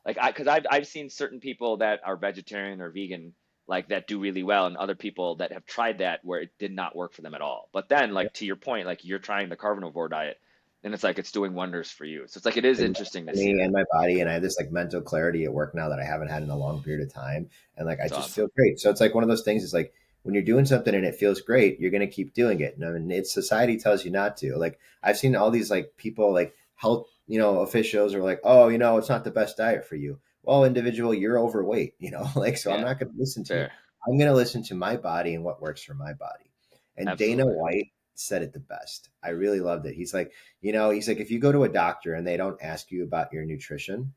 like because I've seen certain people that are vegetarian or vegan. Like that do really well, and other people that have tried that where it did not work for them at all. But then, Yeah. like to your point, like you're trying the carnivore diet, and it's like it's doing wonders for you. So it's like it is It works interesting to for see me that. and my body, and I have this like mental clarity at work now that I haven't had in a long period of time, and like I It's just awesome. feel great. So it's like one of those things. Is like when you're doing something and it feels great, you're gonna keep doing it. And I mean, it's society tells you not to. Like I've seen all these like people like health, officials are like, oh, it's not the best diet for you. Well, individual, you're overweight, like so I'm Yeah, not gonna listen to you. fair. I'm gonna listen to my body and what works for my body. And Dana Absolutely. White said it the best. I really loved it. He's like, if you go to a doctor and they don't ask you about your nutrition,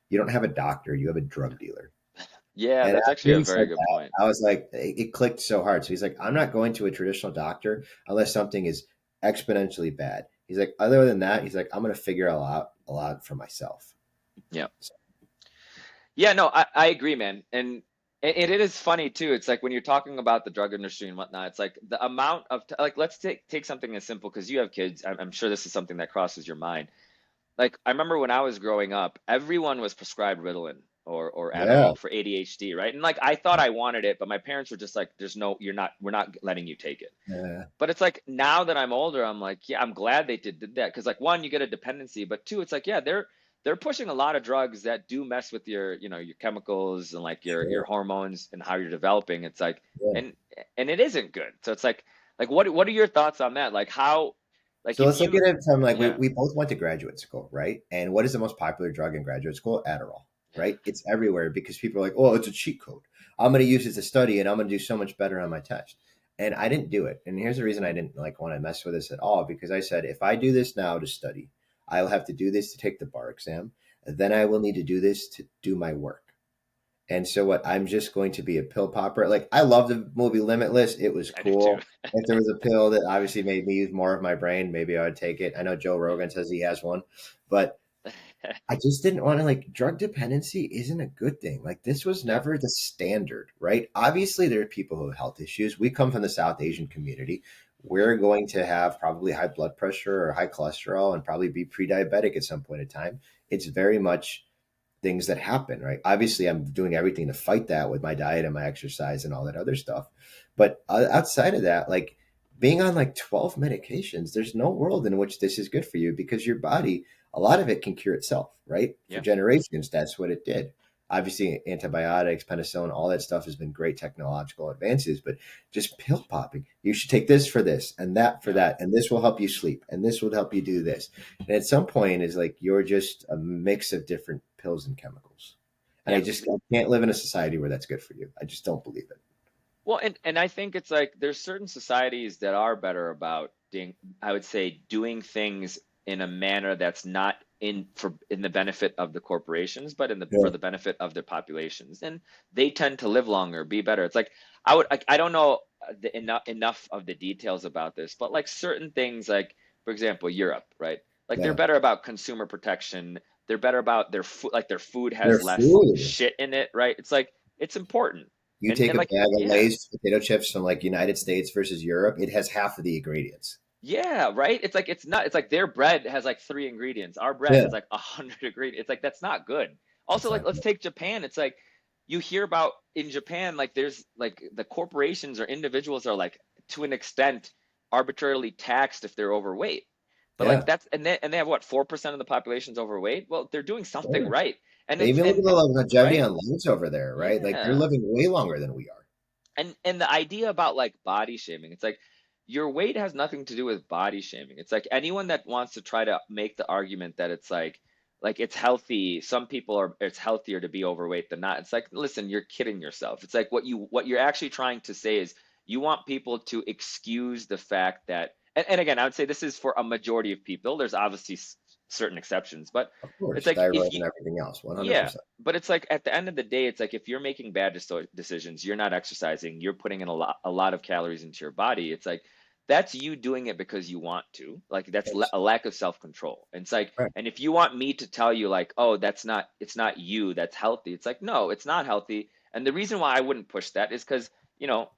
you don't have a doctor, you have a drug dealer. Yeah, And that's after actually a he said very good that, point. I was like, it clicked so hard. So he's like, I'm not going to a traditional doctor unless something is exponentially bad. He's like, other than that, he's like, I'm going to figure a lot for myself. Yeah. So, Yeah, no, I agree, man. And it is funny too. It's like when you're talking about the drug industry and whatnot, it's like the amount of like let's take something as simple because you have kids. I'm sure this is something that crosses your mind. Like I remember when I was growing up, everyone was prescribed Ritalin or yeah, Adderall for ADHD, right? And like I thought I wanted it, but my parents were just like, "There's no, we're not letting you take it." yeah, But it's like now that I'm older, I'm like, yeah, I'm glad they did that because like one, you get a dependency, but two, it's like, yeah, they're pushing a lot of drugs that do mess with your, your chemicals and like your sure, hormones and how you're developing. It's like, yeah. and it isn't good. So it's like what are your thoughts on that? Like how, like So if let's look you, at it from like we, yeah, we both went to graduate school, right? And what is the most popular drug in graduate school? Adderall, yeah, right? It's everywhere because people are like, oh, it's a cheat code. I'm going to use it to study and I'm going to do so much better on my test. And I didn't do it. And here's the reason I didn't like want to mess with this at all because I said, if I do this now to study, I'll have to do this to take the bar exam. Then I will need to do this to do my work. And so what I'm just going to be a pill popper. Like I love the movie Limitless. It was I do too. cool. If there was a pill that obviously made me use more of my brain, maybe I would take it. I know Joe Rogan says he has one, but I just didn't want to like drug dependency isn't a good thing. Like this was Yeah, never the standard, right? Obviously there are people who have health issues. We come from the South Asian community. We're going to have probably high blood pressure or high cholesterol and probably be pre-diabetic at some point in time. It's very much things that happen, right? Obviously, I'm doing everything to fight that with my diet and my exercise and all that other stuff. But outside of that, like being on like 12 medications, there's no world in which this is good for you because your body, a lot of it can cure itself, right? For Yeah. generations, that's what it did. Obviously, antibiotics, penicillin, all that stuff has been great technological advances, but just pill popping. You should take this for this and that for Yeah. that, and this will help you sleep, and this will help you do this. And at some point, is like you're just a mix of different pills and chemicals. And Yeah. I can't live in a society where that's good for you. I just don't believe it. Well, and I think it's like there's certain societies that are better about doing, I would say, doing things in a manner that's not in the benefit of the corporations, but in the Yeah, for the benefit of their populations, and they tend to live longer, be better. It's like I don't know enough of the details about this, but like certain things, like for example, Europe, right? Like they're yeah. better about consumer protection. They're better about their food, like their food Their has less food. shit in it, right? It's like it's important. You take And a like, bag of yeah, Lay's potato chips from like United States versus Europe, it has half of the ingredients. yeah, right. It's like it's not. It's like their bread has like three ingredients. Our bread Yeah, has like 100 ingredients. It's like that's not good. Also, it's like not let's good. take Japan. It's like you hear about in Japan, like there's like the corporations or individuals are like to an extent arbitrarily taxed if they're overweight. But like Yeah, that's and they have what 4% of the population's overweight. Well, they're doing something sure. right. And it's Even look at the and longevity right, on lights over there, right? Like they're yeah. living way longer than we are. And the idea about like body shaming, it's like your weight has nothing to do with body shaming. It's like anyone that wants to try to make the argument that it's like it's healthy, some people are it's healthier to be overweight than not. It's like, listen, you're kidding yourself. It's like what you're actually trying to say is you want people to excuse the fact that and again, I would say this is for a majority of people. There's obviously certain exceptions, but Of it's course, like if thyroid you and everything else, yeah, 100%. but it's like at the end of the day, it's like if you're making bad decisions, you're not exercising, you're putting in a lot of calories into your body. It's like that's you doing it because you want to. Like that's It's a lack of self-control. And it's like, right. and if you want me to tell you like, oh, it's not you, that's healthy. It's like, no, it's not healthy. And the reason why I wouldn't push that is because,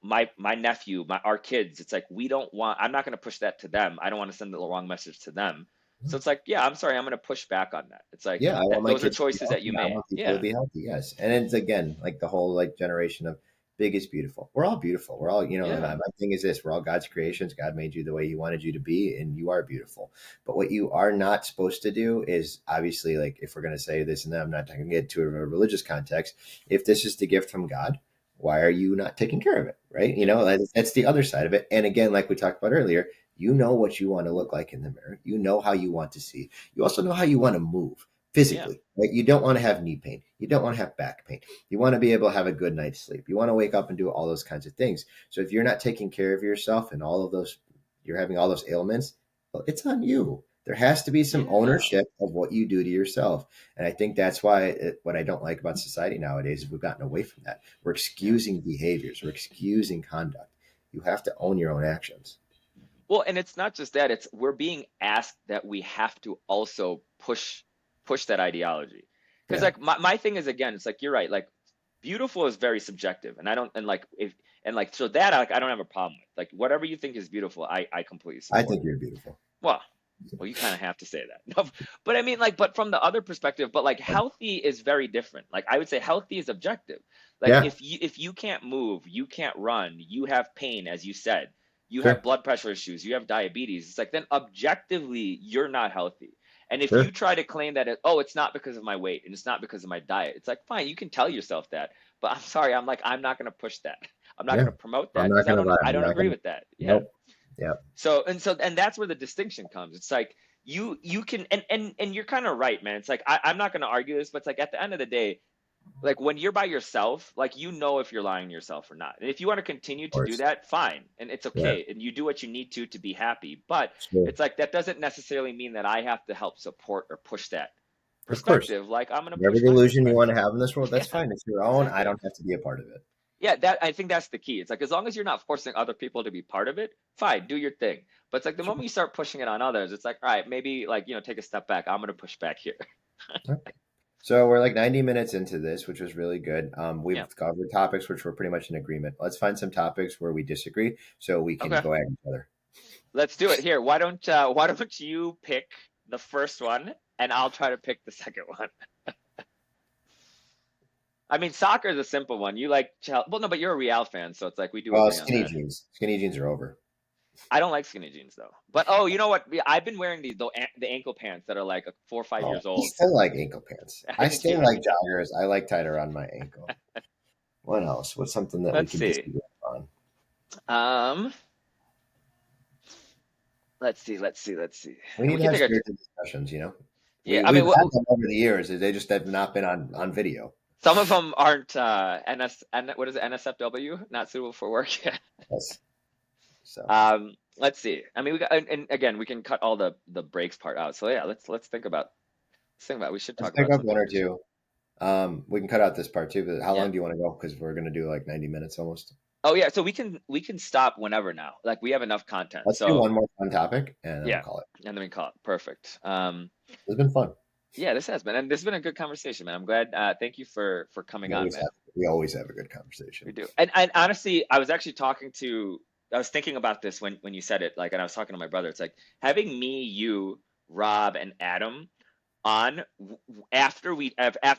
my nephew, our kids, it's like we don't want. I'm not going to push that to them. I don't want to send the wrong message to them. So it's like, yeah, I'm sorry, I'm going to push back on that. It's like Yeah, I want my those are kids to be choices that healthy. you I made. want people to Yeah, be healthy. Yes, and it's again like the whole like generation of big is beautiful. We're all beautiful. We're all and yeah, my thing is this: we're all God's creations. God made you the way He wanted you to be, and you are beautiful. But what you are not supposed to do is obviously like if we're going to say this and that, I'm not going to get to a religious context. If this is the gift from God, why are you not taking care of it? Right? yeah, That's the other side of it. And again, like we talked about earlier, you know what you want to look like in the mirror. You know how you want to see. You also know how you want to move yeah, physically, right? You don't want to have knee pain. You don't want to have back pain. You want to be able to have a good night's sleep. You want to wake up and do all those kinds of things. So if you're not taking care of yourself and all of those, you're having all those ailments, well, it's on you. There has to be some yeah, ownership of what you do to yourself. And I think that's why what I don't like about society nowadays is we've gotten away from that. We're yeah. excusing behaviors, we're excusing conduct. You have to own your own actions. Well, and it's not just that, it's we're being asked that we have to also push that ideology. Because Yeah, like my thing is again, it's like you're right, like beautiful is very subjective. And I don't and like if and like so that like I don't have a problem with. Like whatever you think is beautiful, I completely I support. think you're beautiful. Well, well, you kind of have to say that. No, but I mean, like, but from the other perspective, but like healthy is very different. Like I would say healthy is objective. Like Yeah, if you can't move, you can't run, you have pain, as you said, you have sure, blood pressure issues, you have diabetes. It's like then objectively you're not healthy. And if you sure. try to claim that oh, it's not because of my weight and it's not because of my diet, it's like fine, you can tell yourself that. But I'm sorry, I'm not going to push that. I'm not going Yeah. to promote I'm that not because gonna lie. I I'm don't not agree gonna. with that. Yeah. Nope. Yeah. So that's where the distinction comes. It's like you can and you're kind of right, man. It's like I'm not going to argue this, but it's like at the end of the day, like when you're by yourself, like you know if you're lying to yourself or not. And if you want to continue Of to do course. that, fine, and it's Yeah. okay, and you do what you need to be happy. But Sure. it's like that doesn't necessarily mean that I have to help support or push that Of course. perspective. Like I'm going to Whatever push the my illusion you want to perspective. have in this world, that's Yeah, fine. It's your own. I exactly. don't have to be a part of it. Yeah, that I think that's the key. It's like as long as you're not forcing other people to be part of it, fine, do your thing. But it's like the moment Sure. you start pushing it on others, it's like, all right, maybe like, take a step back. I'm gonna push back here. Okay. So we're like 90 minutes into this, which was really good. Yeah. We've covered topics which we're pretty much in agreement. Let's find some topics where we disagree so we can Okay. go at each other. Let's do it. Here, why don't you pick the first one and I'll try to pick the second one. I mean, soccer is a simple one. You like well, no, but you're a Real fan, so it's like we do agree on Skinny that. jeans. Skinny jeans are over. I don't like skinny jeans though. But oh, you know what? Yeah, I've been wearing these though, the ankle pants that are like 4 or 5 Oh, years I old. still like ankle pants. I I do still too. like joggers. I like tied around my ankle. What else? What's something that we Let's could see. disagree on? Um, let's see. We And need we to can have take a spirited discussions. yeah. I We've mean, had them over the years. They just have not been on video. some of them aren't what is it, NSFW, not suitable for work. Yes. So Let's see. I mean, we got and again, we can cut all the breaks part out. So yeah, let's think about. We should let's talk pick about up something one or we should. two. We can cut out this part too. But how Yeah. long do you want to go? Because we're gonna do like 90 minutes almost. Oh yeah. So we can stop whenever now. Like we have enough content. Let's do So one more fun topic and then we'll yeah, call it. and then we call it perfect. It's been fun. Yeah, this has been, and this has been a good conversation, man. I'm glad. Thank you for coming on, man. We always have a good conversation. We do. And honestly, I was actually I was thinking about this when you said it, like, and I was talking to my brother. It's like having me, you, Rob, and Adam on after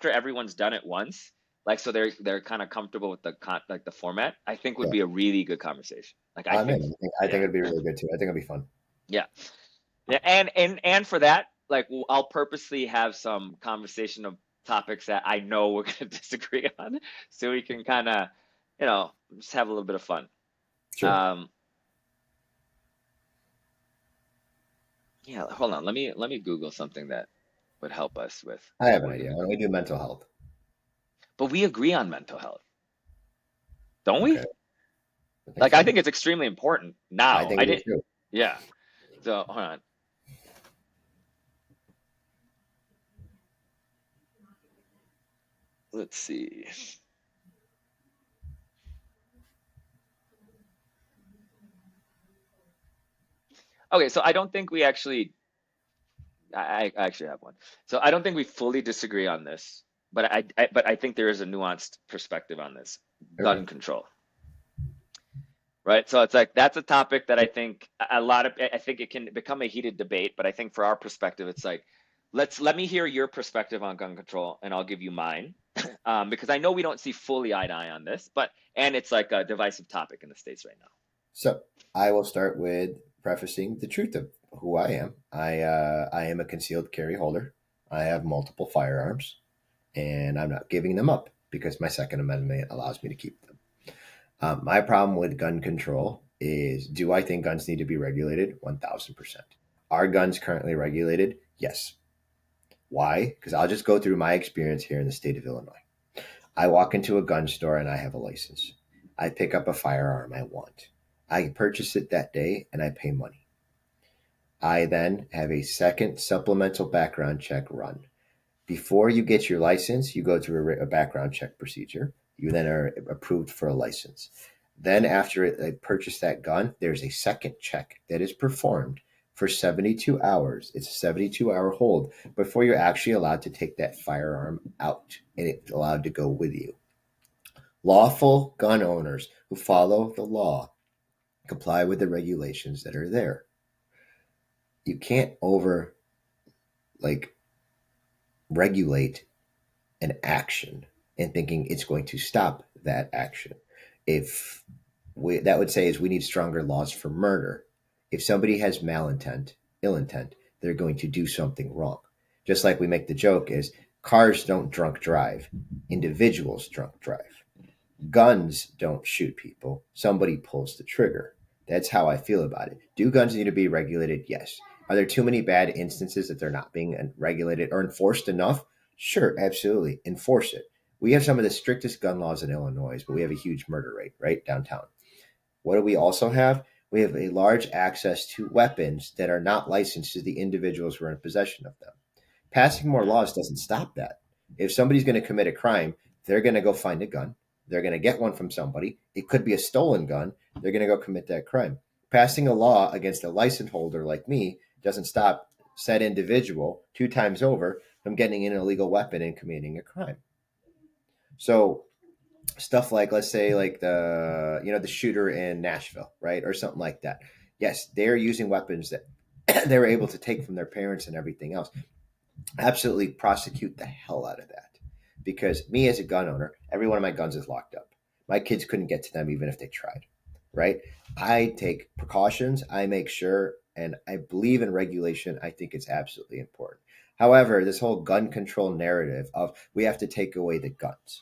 everyone's done it once, like, so they're kind of comfortable with like the format. I think would Yeah, be a really good conversation. Like, I I'm think, in. I think yeah, it'd be really good too. I think it'd be fun. yeah, yeah. And for that, like, I'll purposely have some conversation of topics that I know we're gonna disagree on, so we can kind of, just have a little bit of fun. Sure. Um, yeah, hold on. Let me Google something that would help us with I what have an we're idea. gonna Why go. don't we do mental health? But we agree on mental health, don't Okay, we? I think Like, I so. think it's extremely important I now. think I it is didn't. too. Yeah. So hold on. Let's see. Okay, so I don't think we actually. I actually have one. So I don't think we fully disagree on this, but I think there is a nuanced perspective on this. Okay. Gun control, right? So it's like that's a topic that I think a lot of. I think it can become a heated debate, but I think for our perspective, it's like, let me hear your perspective on gun control, and I'll give you mine, because I know we don't see fully eye to eye on this, and it's like a divisive topic in the states right now. So I will start with prefacing the truth of who I am. I am a concealed carry holder. I have multiple firearms, and I'm not giving them up because my Second Amendment allows me to keep them. My problem with gun control is: do I think guns need to be regulated? 1,000%. Are guns currently regulated? Yes. Why? Because I'll just go through my experience here in the state of Illinois. I walk into a gun store and I have a license. I pick up a firearm I want. I purchase it that day and I pay money. I then have a second supplemental background check run. Before you get your license, you go through a background check procedure. You then are approved for a license. Then, after I purchase that gun, there's a second check that is performed for 72 hours. It's a 72-hour hold before you're actually allowed to take that firearm out and it's allowed to go with you. Lawful gun owners who follow the law comply with the regulations that are there. You can't over like regulate an action and thinking it's going to stop that action. If that would say is we need stronger laws for murder. If somebody has malintent, ill intent, they're going to do something wrong. Just like we make the joke is cars don't drunk drive, individuals drunk drive. Guns don't shoot people. Somebody pulls the trigger. That's how I feel about it. Do guns need to be regulated? Yes. Are there too many bad instances that they're not being regulated or enforced enough? Sure, absolutely. Enforce it. We have some of the strictest gun laws in Illinois, but we have a huge murder rate, right? Downtown. What do we also have? We have a large access to weapons that are not licensed to the individuals who are in possession of them. Passing more Mm, laws doesn't stop that. If somebody's going to commit a crime, they're going to go find a gun. They're going to get one from somebody. It could be a stolen gun. They're going to go commit that crime. Passing a law against a license holder like me doesn't stop said individual 2 times over from getting an illegal weapon and committing a crime. So stuff like, let's say, like the shooter in Nashville, right, or something like that. Yes, they're using weapons that they were able to take from their parents and everything else. Absolutely prosecute the hell out of that. Because me as a gun owner, every one of my guns is locked up. My kids couldn't get to them even if they tried. right? I take precautions, I make sure, and I believe in regulation. I think it's absolutely important. However, this whole gun control narrative of we have to take away the guns,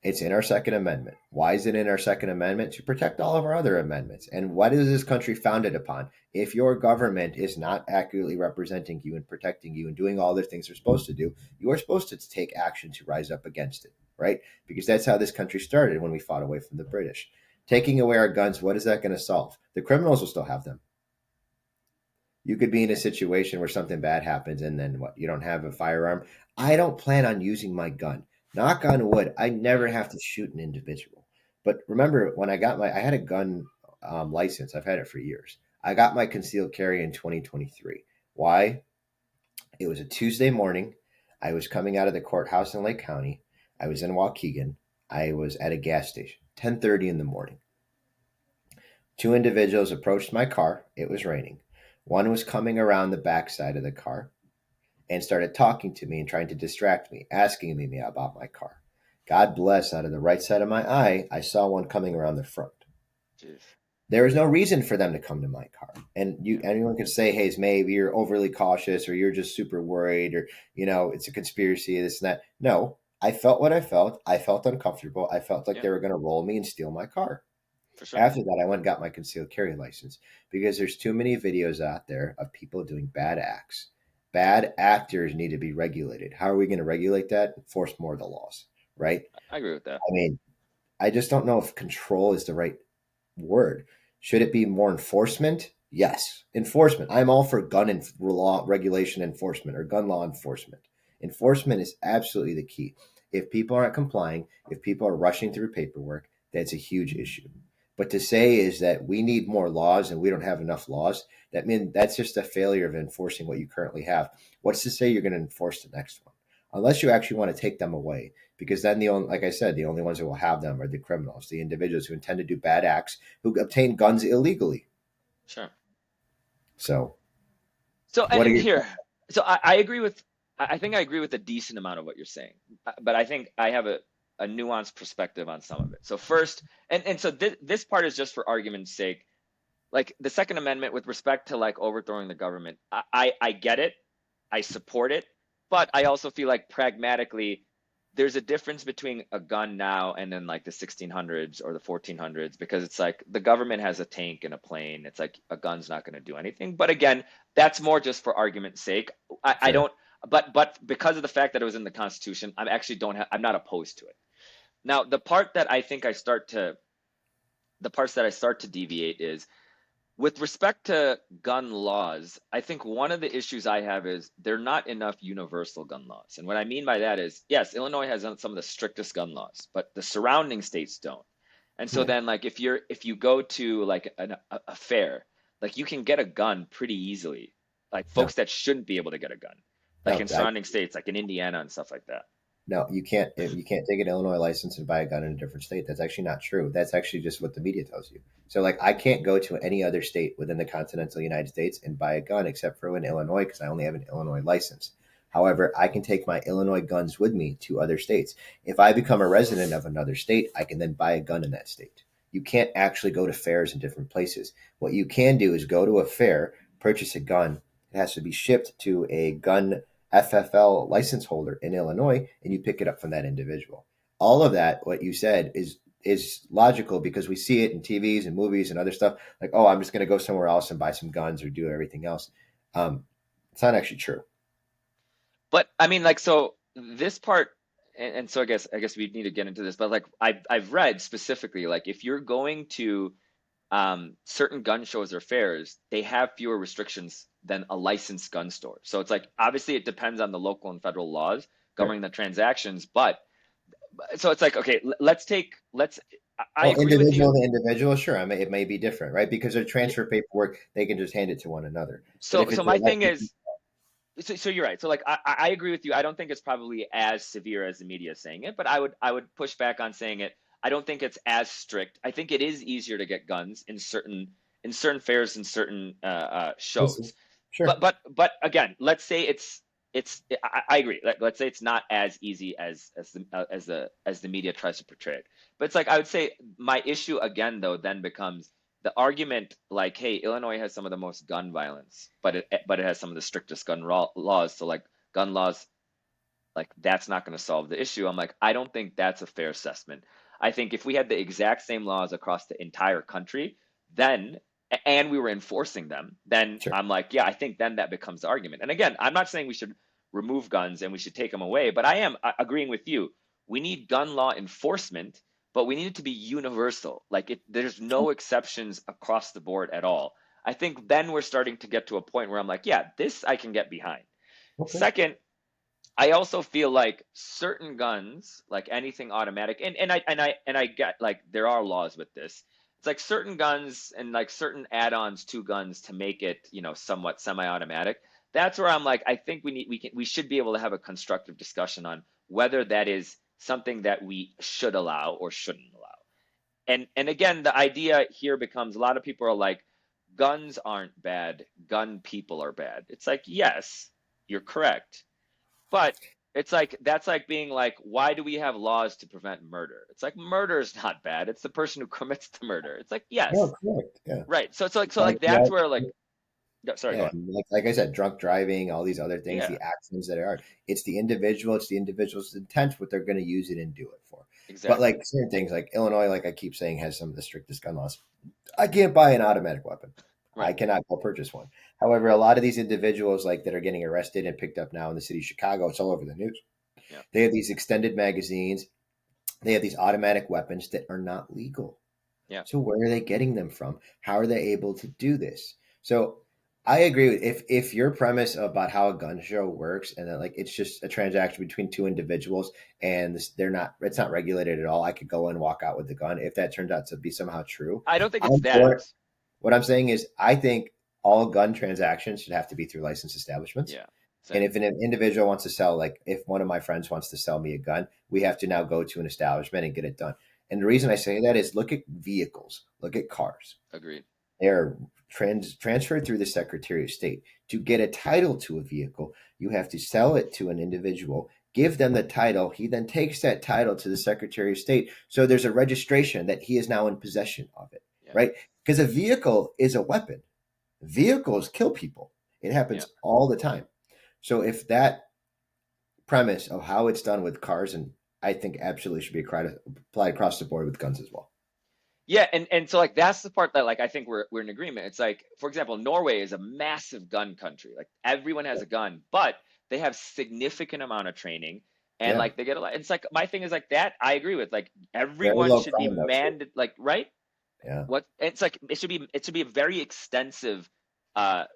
it's in our Second Amendment. Why is it in our Second Amendment? To protect all of our other amendments. And what is this country founded upon? If your government is not accurately representing you and protecting you and doing all the things they're supposed to do, you are supposed to take action to rise up against it, right? Because that's how this country started when we fought away from the British. Taking away our guns, what is that going to solve? The criminals will still have them. You could be in a situation where something bad happens and then what? You don't have a firearm. I don't plan on using my gun. Knock on wood, I never have to shoot an individual. But remember, when I had a gun license. I've had it for years. I got my concealed carry in 2023. Why? It was a Tuesday morning. I was coming out of the courthouse in Lake County. I was in Waukegan. I was at a gas station. 10:30 in the morning. Two individuals approached my car. It was raining. One was coming around the back side of the car and started talking to me and trying to distract me, asking me about my car. God bless, out of the right side of my eye, I saw one coming around the front. Jeez. There is no reason for them to come to my car. And Yeah. anyone could say, hey, maybe you're overly cautious or you're just super worried or, it's a conspiracy, this and that. No, I felt what I felt. I felt uncomfortable. I felt like Yeah, they were going to roll me and steal my car. for sure. After that, I went and got my concealed carry license because there's too many videos out there of people doing bad acts. Bad actors need to be regulated. How are we going to regulate that? Enforce more of the laws, right? I agree with that. I mean, I just don't know if control is the right word. Should it be more enforcement? Yes, enforcement. I'm all for law regulation enforcement or gun law enforcement. Enforcement is absolutely the key. If people aren't complying, if people are rushing through paperwork, that's a huge issue. But to say is that we need more laws and we don't have enough laws, that's just a failure of enforcing what you currently have. What's to say you're going to enforce the next one? Unless you actually want to take them away, because then like I said, the only ones that will have them are the criminals, the individuals who intend to do bad acts, who obtain guns illegally. Sure. So, So what are and you? here, so I agree with I think I agree with a decent amount of what you're saying, but I think I have a nuanced perspective on some of it. So first, and so this part is just for argument's sake, like the Second Amendment with respect to like overthrowing the government. I get it, I support it, but I also feel like pragmatically there's a difference between a gun now and then like the 1600s or the 1400s, because it's like the government has a tank and a plane. It's like a gun's not going to do anything. But again, that's more just for argument's sake. I Sure. don't, but because of the fact that it was in the Constitution, I'm actually don't have, I'm not opposed to it. Now, the parts that I start to deviate is with respect to gun laws. I think one of the issues I have is there are not enough universal gun laws. And what I mean by that is, yes, Illinois has some of the strictest gun laws, but the surrounding states don't. And so Yeah. then like if you go to like a fair, like you can get a gun pretty easily. Like No. folks that shouldn't be able to get a gun. Like No. in surrounding states, like in Indiana and stuff like that. No. You can't. You can't take an Illinois license and buy a gun in a different state. That's actually not true. That's actually just what the media tells you. So, like, I can't go to any other state within the continental United States and buy a gun except for in Illinois because I only have an Illinois license. However, I can take my Illinois guns with me to other states. If I become a resident of another state, I can then buy a gun in that state. You can't actually go to fairs in different places. What you can do is go to a fair, purchase a gun. It has to be shipped to a gun FFL license holder in Illinois, and you pick it up from that individual. All of that, what you said, is logical because we see it in TVs and movies and other stuff. Like, oh, I'm just going to go somewhere else and buy some guns or do everything else. Um, it's not actually true. But I mean, like, so this part, and so I guess we need to get into this. But like, I've read specifically, like, if you're going to certain gun shows or fairs, they have fewer restrictions than a licensed gun store. So it's like obviously it depends on the local and federal laws Sure. governing the transactions, but so it's like okay, I Well, agree with individual you. to individual, sure, it may be different, right? Because their Yeah. transfer paperwork, they can just hand it to one another. But So if so it's my like, thing is, so you're right. So like I agree with you. I don't think it's probably as severe as the media is saying it, but I would push back on saying it. I don't think it's as strict. I think it is easier to get guns in certain fairs and certain we'll see. shows. But Sure. but but again, let's say it's I agree. Like, let's say it's not as easy as the media tries to portray it. But it's like I would say my issue again though then becomes the argument like, hey, Illinois has some of the most gun violence, but it has some of the strictest laws. So like gun laws, like that's not going to solve the issue. I'm like, I don't think that's a fair assessment. I think if we had the exact same laws across the entire country, then and we were enforcing them, then Sure. I'm like, yeah, I think then that becomes the argument. And again, I'm not saying we should remove guns and we should take them away, but I am agreeing with you. We need gun law enforcement, but we need it to be universal. Like there's Sure. no exceptions across the board at all. I think then we're starting to get to a point where I'm like, yeah, this I can get behind. Okay. Second, I also feel like certain guns, like anything automatic, and I get like there are laws with this. It's like certain guns and like certain add-ons to guns to make it, somewhat semi-automatic. That's where I'm like, I think we should be able to have a constructive discussion on whether that is something that we should allow or shouldn't allow. And again, the idea here becomes a lot of people are like, guns aren't bad, gun people are bad. It's like, yes, you're correct. But it's like that's like being like, why do we have laws to prevent murder? It's like murder is not bad. It's the person who commits the murder. It's like, No, yes, correct. Yeah. right. So it's like so Like, like that's where like no, sorry, go yeah, on. like I said, drunk driving, all these other things, Yeah, the actions that are, it's the individual, it's the individual's intent, what they're going to use it and do it for. But exactly. like certain things, like Illinois, like I keep saying, has some of the strictest gun laws. I can't buy an automatic weapon. I Right. cannot go purchase one. However, a lot of these individuals, like that are getting arrested and picked up now in the city of Chicago, it's all over the news. Yeah. They have these extended magazines. They have these automatic weapons that are not legal. Yeah. So where are they getting them from? How are they able to do this? So I agree with if your premise about how a gun show works and that like it's just a transaction between two individuals and they're not it's not regulated at all. I could go and walk out with the gun. If that turns out to be somehow true, I don't think it's I'm for it. that. What I'm saying is I think all gun transactions should have to be through licensed establishments. Yeah. And Same. if an individual wants to sell, like if one of my friends wants to sell me a gun, we have to now go to an establishment and get it done. And the reason I say that is look at vehicles, look at cars. Agreed. They're transferred through the Secretary of State. To get a title to a vehicle, you have to sell it to an individual, give them the title. He then takes that title to the Secretary of State. So there's a registration that he is now in possession of it, Yeah. right? Because a vehicle is a weapon. Vehicles kill people. It Yeah. happens all the time. So if that premise of how it's done with cars, and I think absolutely should be applied across the board with guns as well. Yeah, and so like that's the part that like I think we're in agreement. It's like, for example, Norway is a massive gun country. Like everyone has a gun, but they have significant amount of training and Yeah, like they get a lot. It's like my thing is like that I agree with. Like very everyone low should be crime though too. manned like right? Yeah, What it's like it should be a very extensive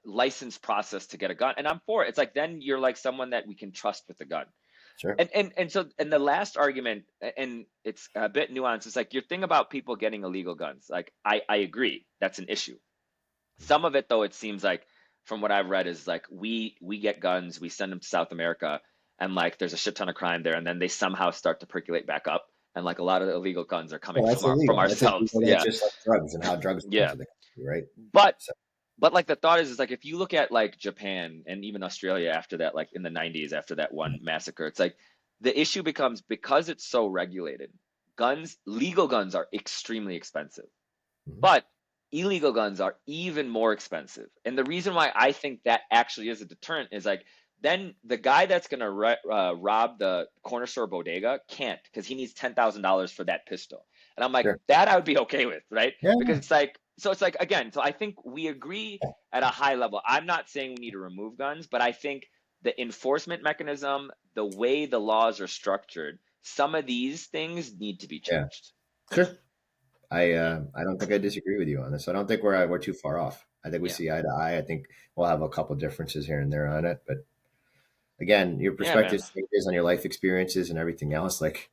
license process to get a gun. And I'm for it. It's like then you're like someone that we can trust with the gun. sure. And the last argument, and it's a bit nuanced, is like your thing about people getting illegal guns. Like I agree, that's an issue. Some of it though, it seems like from what I've read is like we get guns, we send them to South America, and like there's a shit ton of crime there, and then they somehow start to percolate back up, and like a lot of the illegal guns are coming Well, from that's from illegal. That's ourselves. illegal. That's Yeah, just like drugs and how drugs come yeah. into the country, right? But So but like the thought is like if you look at like Japan and even Australia after that, like in the 90s after that one massacre, it's like the issue becomes because it's so regulated, legal guns are extremely expensive, mhm. but illegal guns are even more expensive. And the reason why I think that actually is a deterrent is like then the guy that's going to rob the corner store bodega can't because he needs $10,000 for that pistol. And I'm like, Sure. that I would be okay with, right? Yeah. Because it's like, so it's like, again, so I think we agree at a high level. I'm not saying we need to remove guns, but I think the enforcement mechanism, the way the laws are structured, some of these things need to be Yeah. changed. Sure. Yeah. I don't think I disagree with you on this. I don't think we're too far off. I think we Yeah. see eye to eye. I think we'll have a couple differences here and there on it, but again, your Yeah, man. perspective changes on your life experiences and everything else. Like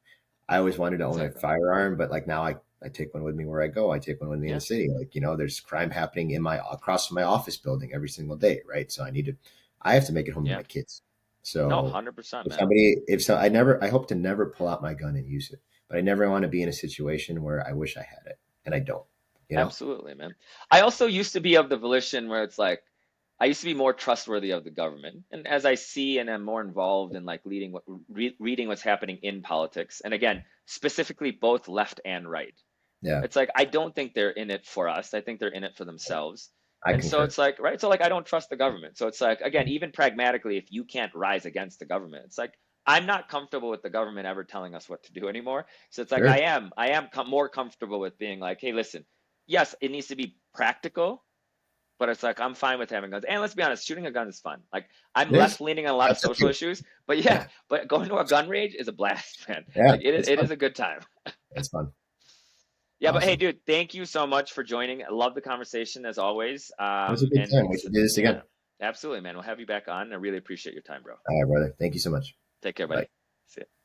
I always wanted to own a Exactly. firearm, but like now I take one with me where I go. I take one with me in the Yeah. city. Like, there's crime happening across from my office building every single day, right? So I have to make it home to Yeah. my kids. No, So 100%, if man. somebody, if so, I hope to never pull out my gun and use it, but I never want to be in a situation where I wish I had it and I don't, you know? Absolutely, man. I also used to be of the volition where it's like, I used to be more trustworthy of the government. And as I see and am more involved in like reading what's happening in politics, and again, specifically both left and right, Yeah, it's like I don't think they're in it for us. I think they're in it for themselves. I And so concur. it's like, right? So like I don't trust the government. So it's like again, even pragmatically, if you can't rise against the government, it's like I'm not comfortable with the government ever telling us what to do anymore. So it's like Sure. I am more comfortable with being like, hey, listen, yes, it needs to be practical, but it's like I'm fine with having guns. And let's be honest, shooting a gun is fun. Like I'm It is. left leaning on a lot of That's social appeal. issues, but yeah, Yeah. but going to a gun range is a blast, man. Yeah. Like it is, It's it fun. is a good time. It's fun. Yeah, but hey, Awesome. dude, thank you so much for joining. I love the conversation as always. It was a good And time. We it's should do this yeah, again. absolutely, man. We'll have you back on. I really appreciate your time, bro. All right, brother. Thank you so much. Take care, Bye. buddy. See ya.